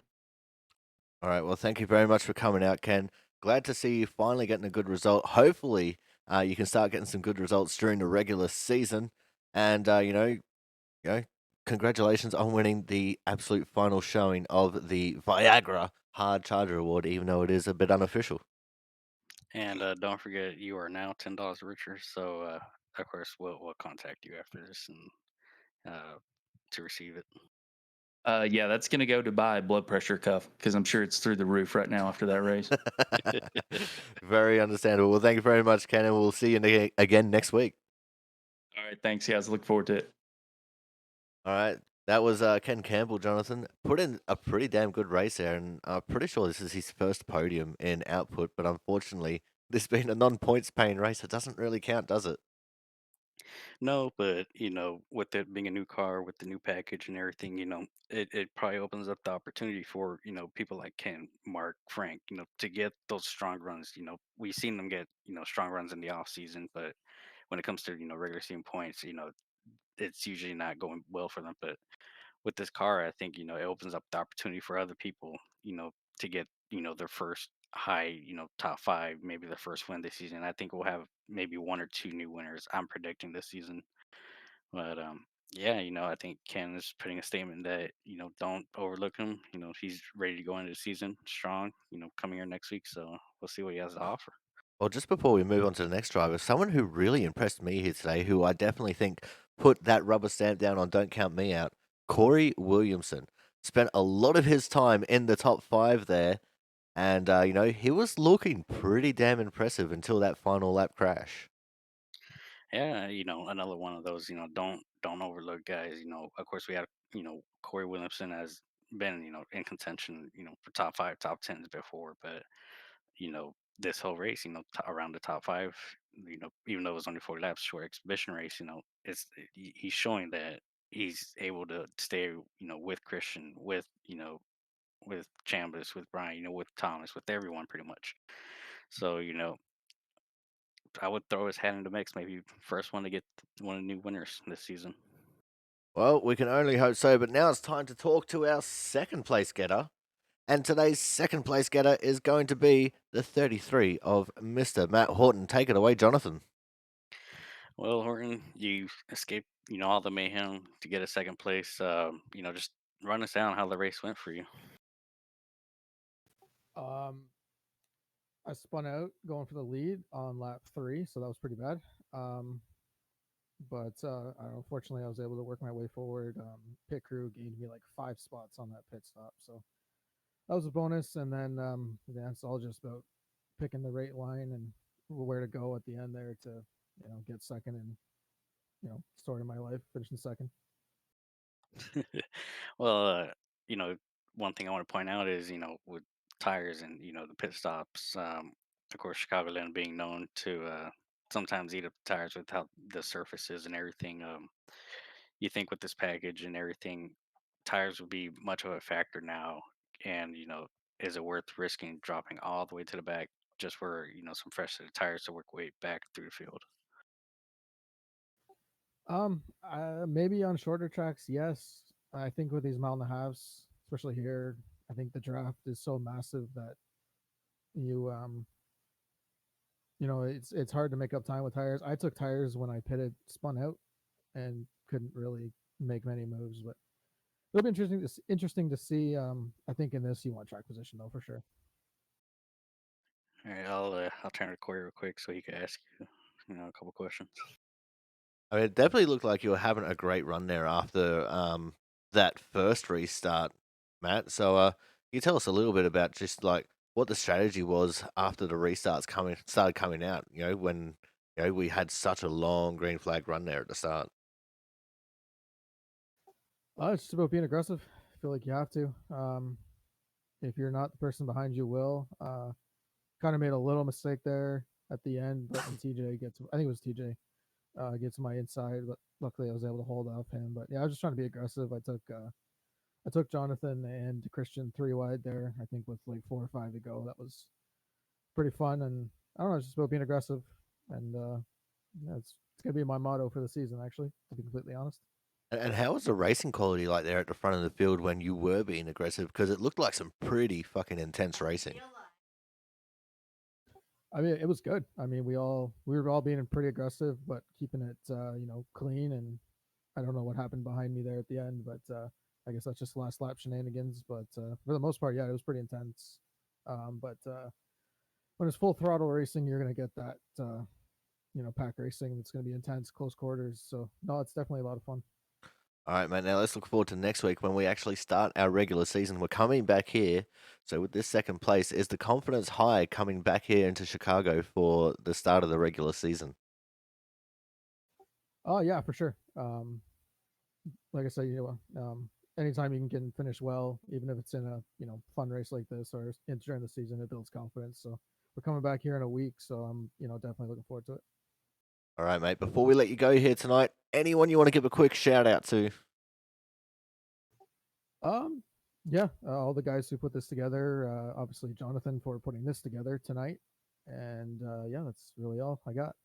All right. Well, thank you very much for coming out, Ken. Glad to see you finally getting a good result. Hopefully, you can start getting some good results during the regular season. And congratulations on winning the absolute final showing of the Viagra Hard Charger Award, even though it is a bit unofficial. And don't forget, you are now $10 richer. So of course we'll contact you after this and to receive it. Yeah, that's going to go to buy a blood pressure cuff because I'm sure it's through the roof right now after that race. Very understandable. Well, thank you very much, Ken, and we'll see you again next week. All right, thanks, guys. Look forward to it. All right. That was Ken Campbell, Jonathan. Put in a pretty damn good race there, and I'm pretty sure this is his first podium in output, but unfortunately, this being a non-points paying race, it doesn't really count, does it? No, but with it being a new car with the new package and everything, it probably opens up the opportunity for people like Ken, Mark, Frank, to get those strong runs. We've seen them get strong runs in the off season, but when it comes to regular season points, it's usually not going well for them. But with this car, I think it opens up the opportunity for other people, to get their first high, top five, maybe their first win this season. I think we'll have maybe one or two new winners. I'm predicting this season, but yeah, I think Ken is putting a statement that don't overlook him. He's ready to go into the season strong. Coming here next week, so we'll see what he has to offer. Well, just before we move on to the next driver, someone who really impressed me here today, who I definitely think put that rubber stamp down on Don't Count Me Out, Corey Williamson. Spent a lot of his time in the top five there, and, he was looking pretty damn impressive until that final lap crash. Yeah, another one of those. Don't overlook guys. Of course we had Corey Williamson has been in contention for top five, top tens before, but this whole race, around the top five, even though it was only 40 laps, short exhibition race, he's showing that he's able to stay, with Christian, with Chambers, with Brian, with Thomas, with everyone pretty much. So, I would throw his hat in the mix, maybe first one to get one of the new winners this season. Well, we can only hope so, but now it's time to talk to our second place getter. And today's second place getter is going to be the 33 of Mr. Matt Horton. Take it away, Jonathan. Well, Horton, you escaped, all the mayhem to get a second place. Just run us down how the race went for you. I spun out going for the lead on lap 3, so that was pretty bad. But unfortunately, I was able to work my way forward. Pit crew gained me like 5 spots on that pit stop, so that was a bonus. And then it's all just about picking the right line and where to go at the end there to get second and story of my life, finishing second. Well, one thing I want to point out is, with tires and, the pit stops, of course, Chicagoland being known to sometimes eat up the tires with how the surfaces and everything. You think with this package and everything, tires would be much of a factor now. And, is it worth risking dropping all the way to the back just for, some fresh set of tires to work way back through the field? Maybe on shorter tracks, yes. I think with these mile and a halves, especially here, I think the draft is so massive that you it's hard to make up time with tires. I took tires when I pitted, spun out, and couldn't really make many moves. But it'll be interesting to see. I think in this you want track position though for sure. All right, I'll turn to Corey real quick so he can ask you, a couple questions. I mean, it definitely looked like you were having a great run there after that first restart, Matt. So, can you tell us a little bit about just like what the strategy was after the restarts started coming out? When we had such a long green flag run there at the start. It's just about being aggressive. I feel like you have to. If you're not, the person behind you will. Kind of made a little mistake there at the end, but TJ gets. I think it was TJ. Gets my inside, but luckily I was able to hold off him. But yeah, I was just trying to be aggressive. I took Jonathan and Christian 3 wide there. I think with like 4 or 5 to go. That was pretty fun, and I don't know, it's just about being aggressive, and it's gonna be my motto for the season. Actually, to be completely honest. And how was the racing quality like there at the front of the field when you were being aggressive? Because it looked like some pretty fucking intense racing. I mean, it was good. I mean, we were all being pretty aggressive, but keeping it clean. And I don't know what happened behind me there at the end, but I guess that's just last lap shenanigans. But for the most part, yeah, it was pretty intense. But when it's full throttle racing, you're gonna get that pack racing. It's gonna be intense, close quarters. So no, it's definitely a lot of fun. All right, mate. Now let's look forward to next week when we actually start our regular season. We're coming back here. So with this second place, is the confidence high coming back here into Chicago for the start of the regular season? Oh yeah, for sure. Like I said, anytime you can finish well, even if it's in a fun race like this or during the season, it builds confidence. So we're coming back here in a week, so I'm definitely looking forward to it. All right, mate. Before we let you go here tonight, anyone you want to give a quick shout out to? Yeah, all the guys who put this together. Obviously, Jonathan for putting this together tonight, and yeah, that's really all I got.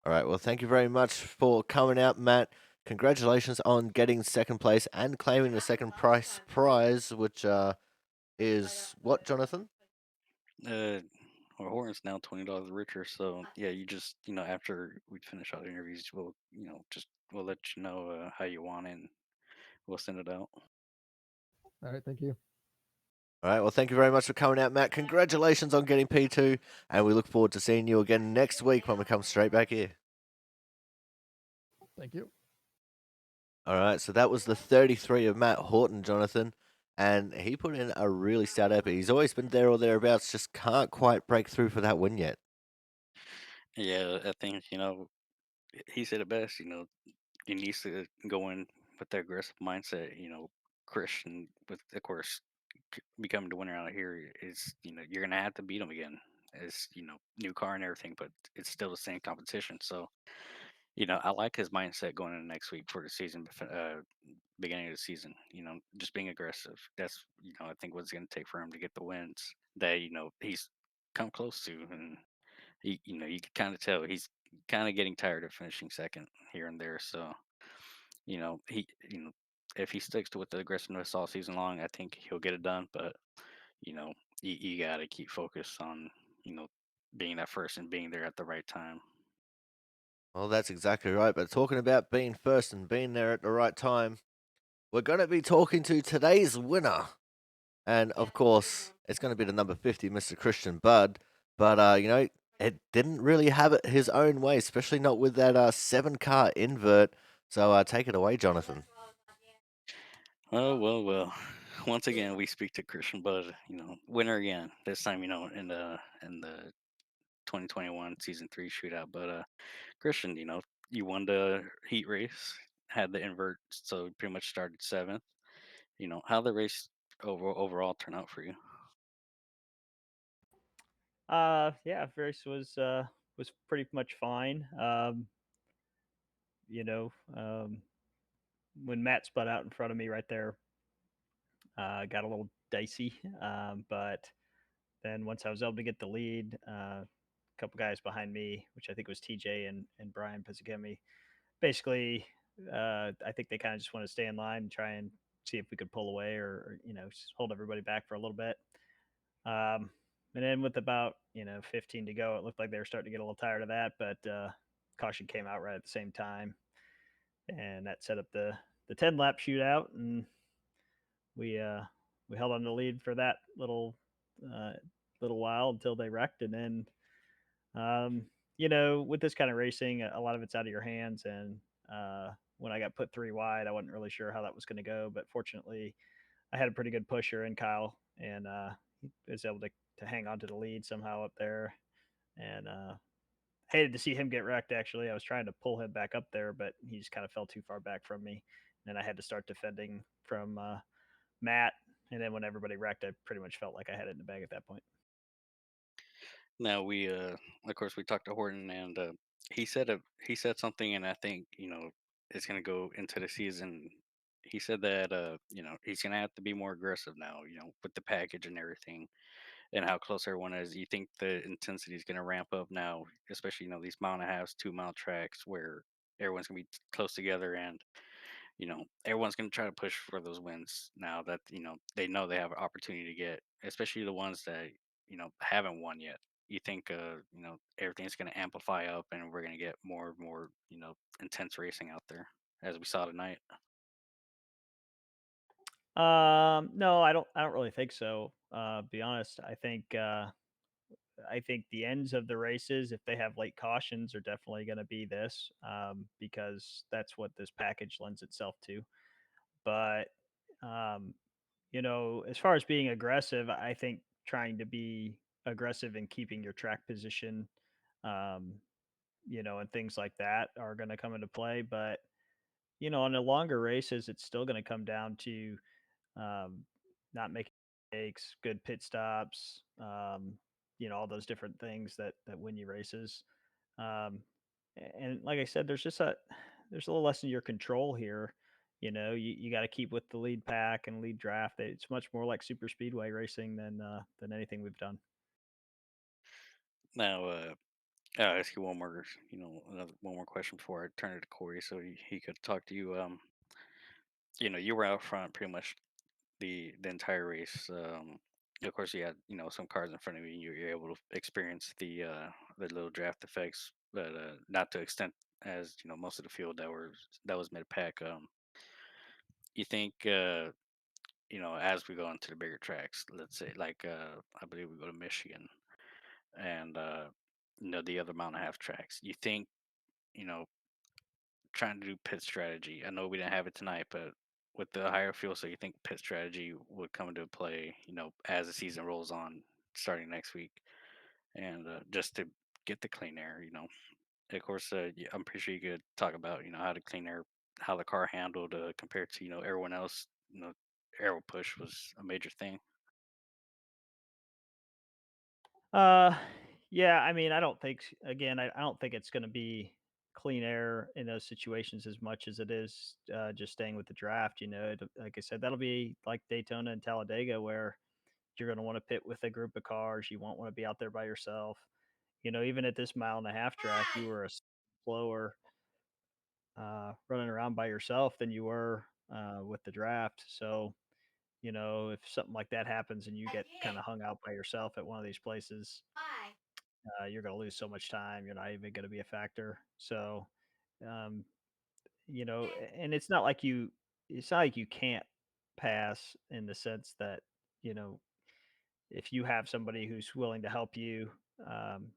All right. Well, thank you very much for coming out, Matt. Congratulations on getting second place and claiming the second prize, which is what, Jonathan? Well, Horton's now $20 richer, so yeah, you just after we finish all the interviews, we'll we'll let you know how you want it, and we'll send it out. All right, thank you. All right. Well, thank you very much for coming out, Matt. Congratulations on getting P2, and we look forward to seeing you again next week when we come straight back here. Thank you. All right. So that was the 33 of Matt Horton, Jonathan. And he put in a really stout effort. He's always been there or thereabouts, just can't quite break through for that win yet. Yeah, I think he said it best. He needs to go in with the aggressive mindset. Christian, with of course becoming the winner out here is, you're gonna have to beat him again. It's, new car and everything, but it's still the same competition. So, I like his mindset going into next week for the season, beginning of the season. Just being aggressive. That's, I think what's going to take for him to get the wins that he's come close to, and you can kind of tell he's kind of getting tired of finishing second here and there. So, he, if he sticks to with the aggressiveness all season long, I think he'll get it done. But you got to keep focused on you know being that first and being there at the right time. Well, that's exactly right. But talking about being first and being there at the right time, we're going to be talking to today's winner. And of course, it's going to be the number 50, Mr. Christian Budd. But, it didn't really have it his own way, especially not with that 7-car invert. So take it away, Jonathan. Oh, well. Once again, we speak to Christian Bud, winner again. This time, in the 2021 season 3 shootout. But Christian, you won the heat race, had the invert, so you pretty much started seventh. How the race overall turn out for you? Yeah, race was pretty much fine. You know, when Matt spun out in front of me right there, got a little dicey. But then once I was able to get the lead, a couple guys behind me, which I think was TJ and Brian Pizzagemi, basically, I think they kind of just want to stay in line and try and see if we could pull away or just hold everybody back for a little bit. And then with about 15 to go, it looked like they were starting to get a little tired of that, but caution came out right at the same time, and that set up the 10 lap shootout, and we uh, we held on the lead for that uh, little while until they wrecked, and then with this kind of racing, a lot of it's out of your hands, and when I got put 3 wide, I wasn't really sure how that was going to go, but fortunately, I had a pretty good pusher in Kyle, and he was able to hang on to the lead somehow up there. And hated to see him get wrecked. Actually, I was trying to pull him back up there, but he just kind of fell too far back from me. And then I had to start defending from Matt. And then when everybody wrecked, I pretty much felt like I had it in the bag at that point. Now of course, we talked to Horton, and he said something, and I think it's gonna go into the season. He said that he's gonna have to be more aggressive now, with the package and everything, and how close everyone is. You think the intensity is gonna ramp up now, especially these mile and a halves, 2 mile tracks where everyone's gonna be close together, and everyone's going to try to push for those wins now that they know they have an opportunity to get, especially the ones that haven't won yet. You think everything's going to amplify up, and we're going to get more and more intense racing out there, as we saw tonight. No, I don't really think so. Be honest, I think the ends of the races, if they have late cautions, are definitely going to be this, because that's what this package lends itself to. But um, as far as being aggressive, I think trying to be aggressive and keeping your track position, um, and things like that are going to come into play. But on the longer races, it's still going to come down to um, not making mistakes, good pit stops, all those different things that win you races. And like I said, there's a little less in your control here. You got to keep with the lead pack and lead draft. It's much more like super speedway racing than anything we've done. Now, I'll ask you one more question before I turn it to Corey, so he could talk to you. You were out front pretty much the entire race. Of course, you had some cars in front of you, and you're able to experience the little draft effects, but not to extent as most of the field that was mid pack. You think as we go into the bigger tracks, let's say like I believe we go to Michigan and the other mile and a half tracks. You think you know trying to do pit strategy? I know we didn't have it tonight, but with the higher fuel, so you think pit strategy would come into play, as the season rolls on, starting next week, and just to get the clean air, Of course, I'm pretty sure you could talk about, how the clean air, how the car handled compared to, everyone else, arrow push was a major thing. Uh, yeah, I mean, I don't think again, I don't think it's going to be clean air in those situations as much as it is just staying with the draft. Like I said, that'll be like Daytona and Talladega, where you're going to want to pit with a group of cars. You won't want to be out there by yourself. Even at this mile and a half track, you were a slower running around by yourself than you were with the draft. So, if something like that happens and you get kind of hung out by yourself at one of these places, you're going to lose so much time. You're not even going to be a factor. So, um, and it's not like you can't pass in the sense that, you know, if you have somebody who's willing to help you, um,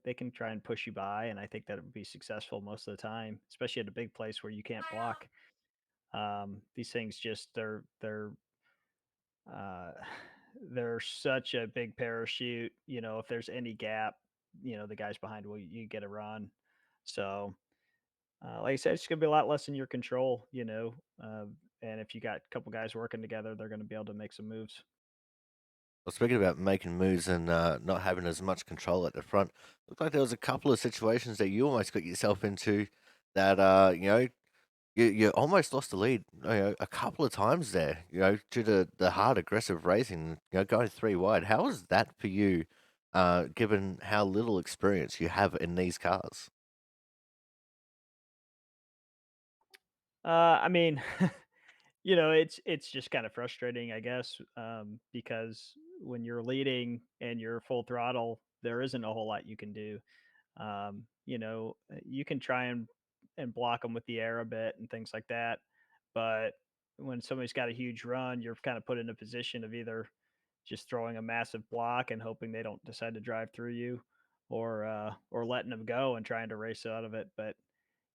they can try and push you by. And I think that it would be successful most of the time, especially at a big place where you can't block. These things just, uh, they're such a big parachute. If there's any gap, the guys behind will you get a run. So, like I said, it's gonna be a lot less in your control. And if you got a couple guys working together, they're gonna be able to make some moves. Well, speaking about making moves and not having as much control at the front, looked like there was a couple of situations that you almost got yourself into that you almost lost the lead, a couple of times there, due to the hard aggressive racing, going three wide. How was that for you, given how little experience you have in these cars? I mean, it's just kind of frustrating, I guess, because when you're leading and you're full throttle, there isn't a whole lot you can do. You can try and block them with the air a bit and things like that, but when somebody's got a huge run, you're kind of put in a position of either just throwing a massive block and hoping they don't decide to drive through you, or letting them go and trying to race out of it. But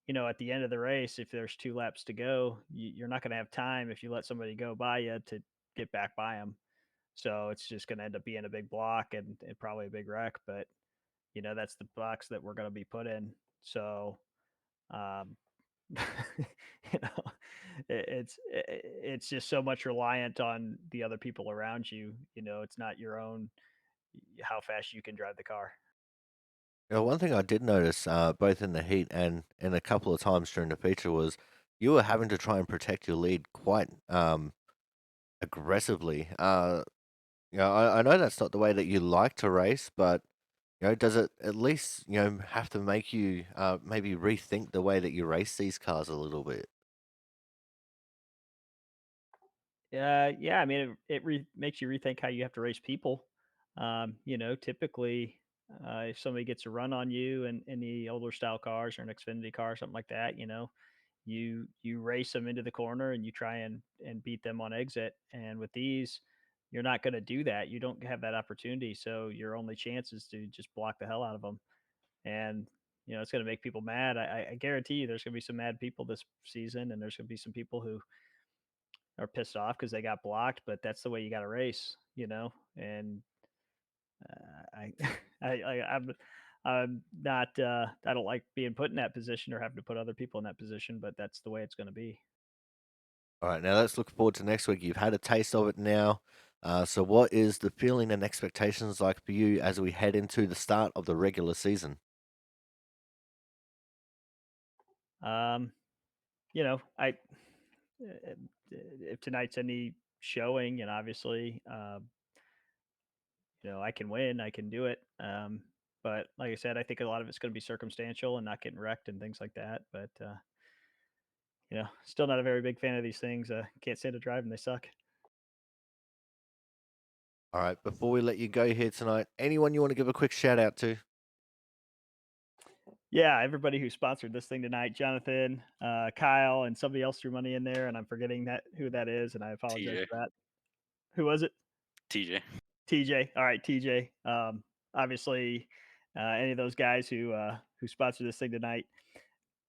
at the end of the race, if there's 2 laps to go, you're not going to have time if you let somebody go by you to get back by them. So it's just going to end up being a big block and probably a big wreck. But that's the box that we're going to be put in. So, um, you know, it's just so much reliant on the other people around you. It's not your own how fast you can drive the car. One thing I did notice, both in the heat and in a couple of times during the feature, was you were having to try and protect your lead quite aggressively. I know that's not the way that you like to race, but does it at least have to make you maybe rethink the way that you race these cars a little bit? Yeah. I mean, it makes you rethink how you have to race people. Typically, if somebody gets a run on you in the older style cars or an Xfinity car or something like that, you race them into the corner and you try and beat them on exit. And with these, you're not going to do that. You don't have that opportunity. So your only chance is to just block the hell out of them. And it's going to make people mad. I guarantee you, there's going to be some mad people this season, and there's going to be some people who are pissed off because they got blocked. But that's the way you got to race, And I, I'm not. I don't like being put in that position or having to put other people in that position. But that's the way it's going to be. All right, now let's look forward to next week. You've had a taste of it now. So, what is the feeling and expectations like for you as we head into the start of the regular season? Um, I if tonight's any showing, and obviously, I can win, I can do it. But like I said, I think a lot of it's going to be circumstantial and not getting wrecked and things like that. But still not a very big fan of these things. Can't stand to drive them; they suck. All right, before we let you go here tonight, anyone you want to give a quick shout out to? Yeah, everybody who sponsored this thing tonight, Jonathan, Kyle, and somebody else threw money in there, and I'm forgetting that who that is, and I apologize TJ. for that. Who was it? TJ. TJ. All right, TJ. Obviously, any of those guys who sponsored this thing tonight,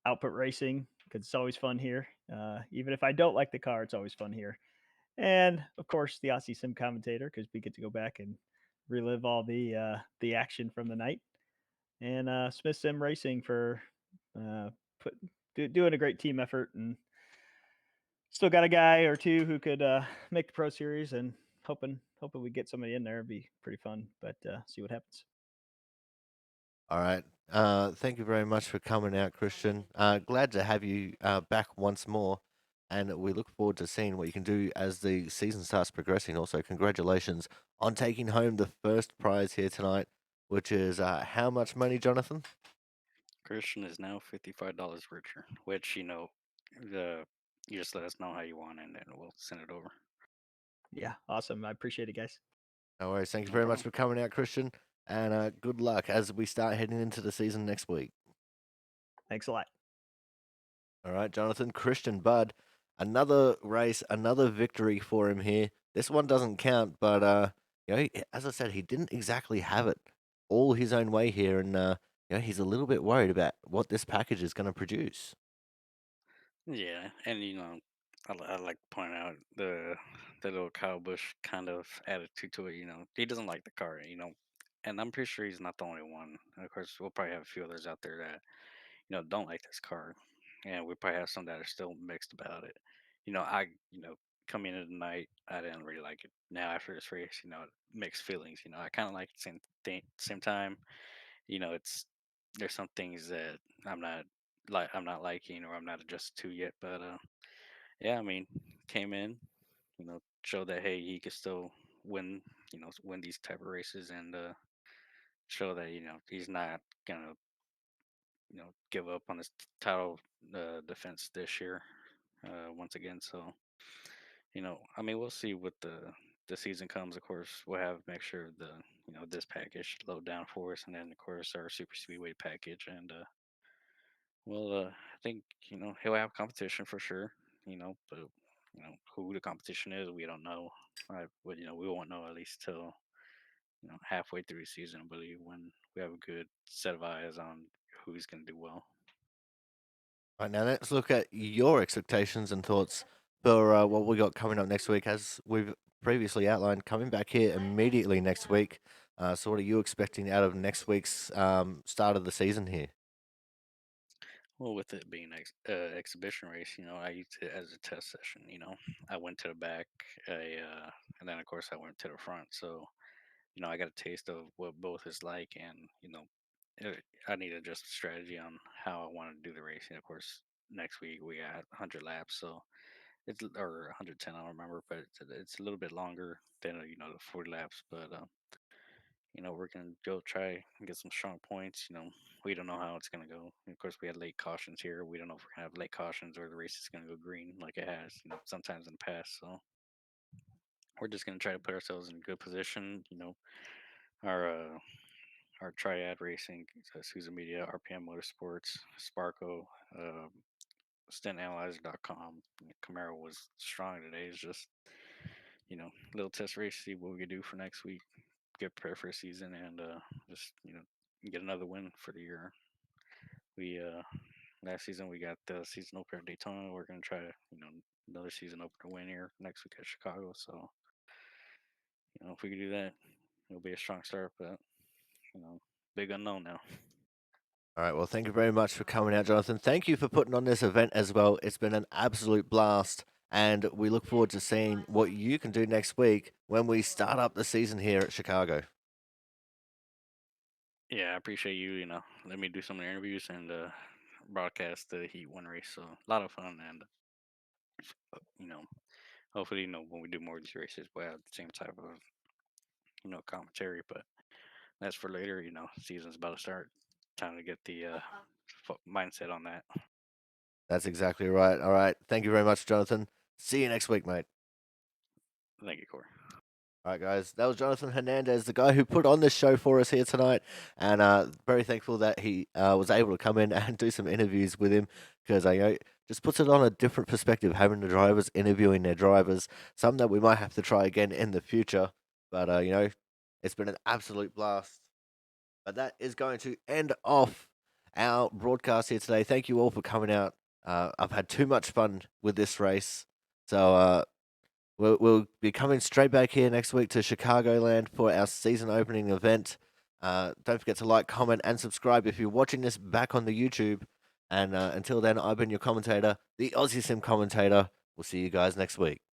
Output Racing, because it's always fun here. Even if I don't like the car, it's always fun here. And of course, the Aussie Sim commentator, because we get to go back and relive all the action from the night. And Smith Sim Racing for uh, doing a great team effort and Still got a guy or two who could make the Pro Series, and hoping we get somebody in there. It'd be pretty fun, but see what happens. All right. Thank you very much for coming out, Christian. Glad to have you back once more, and we look forward to seeing what you can do as the season starts progressing. Also, congratulations on taking home the first prize here tonight, which is how much money, Jonathan? Christian is now $55 richer, which the you just let us know how you want, and then we'll send it over. Yeah, awesome. I appreciate it, guys. No worries. Thank you No very much problem. for coming out, Christian, and good luck as we start heading into the season next week. Thanks a lot. All right, Jonathan. Christian Budd, another race, another victory for him here. This one doesn't count, but as I said, he didn't exactly have it all his own way here, and he's a little bit worried about what this package is going to produce. Yeah, and I like to point out the little Kyle Busch kind of attitude to it. He doesn't like the car. And I'm pretty sure he's not the only one. And of course, we'll probably have a few others out there that don't like this car, and we probably have some that are still mixed about it. Coming into the night, I didn't really like it. Now after this race, mixed feelings. I kind of like the same time. It's there's some things that I'm not liking or I'm not adjusted to yet. But yeah, I mean, came in, showed that hey, he could still win, win these type of races and show that he's not gonna give up on his title defense this year once again. So I mean, we'll see what the season comes. Of course, we'll have make sure the this package load down for us, and then of course our super speedway package, and I think he'll have competition for sure. But who the competition is, we don't know. But we won't know at least till halfway through the season, I believe, when we have a good set of eyes on who's going to do well. Right, now let's look at your expectations and thoughts for what we got coming up next week. As we've previously outlined, coming back here immediately next week. So what are you expecting out of next week's start of the season here? Well, with it being exhibition race, I used it as a test session. I went to the back, and then of course I went to the front. So I got a taste of what both is like, and I need to adjust the strategy on how I want to do the racing. Of course, next week we got 100 laps, so it's or 110, I don't remember, but it's a little bit longer than the 40 laps. But we're gonna go try and get some strong points. We don't know how it's gonna go. Of course, we had late cautions here. We don't know if we're gonna have late cautions or the race is gonna go green like it has, sometimes in the past. So we're just gonna try to put ourselves in a good position. Our our triad racing, Sousa Media, RPM Motorsports, Sparco, um, StentAnalyzer.com. Camaro was strong today. It's just little test race, see what we can do for next week. Get prepared for a season and just get another win for the year. We last season we got the season opener at Daytona. We're gonna try another season opener win here next week at Chicago. So if we can do that, it'll be a strong start. But big unknown now. All right, well, thank you very much for coming out, Jonathan. Thank you for putting on this event as well. It's been an absolute blast, and we look forward to seeing what you can do next week when we start up the season here at Chicago. Yeah, I appreciate you. Let me do some of the interviews and broadcast the Heat One race. So a lot of fun, and hopefully, when we do more of these races, we'll have the same type of commentary. But that's for later. Season's about to start. Time to get the mindset on that. That's exactly right. All right, thank you very much, Jonathan. See you next week, mate. Thank you, Corey. All right, guys, that was Jonathan Hernandez, the guy who put on this show for us here tonight, and very thankful that he was able to come in and do some interviews with him because just puts it on a different perspective, having the drivers interviewing their drivers, something that we might have to try again in the future. But it's been an absolute blast. But that is going to end off our broadcast here today. Thank you all for coming out. I've had too much fun with this race, so. We'll be coming straight back here next week to Chicagoland for our season opening event. Don't forget to like, comment, and subscribe if you're watching this back on the YouTube. And until then, I've been your commentator, the Aussie Sim commentator, We'll see you guys next week.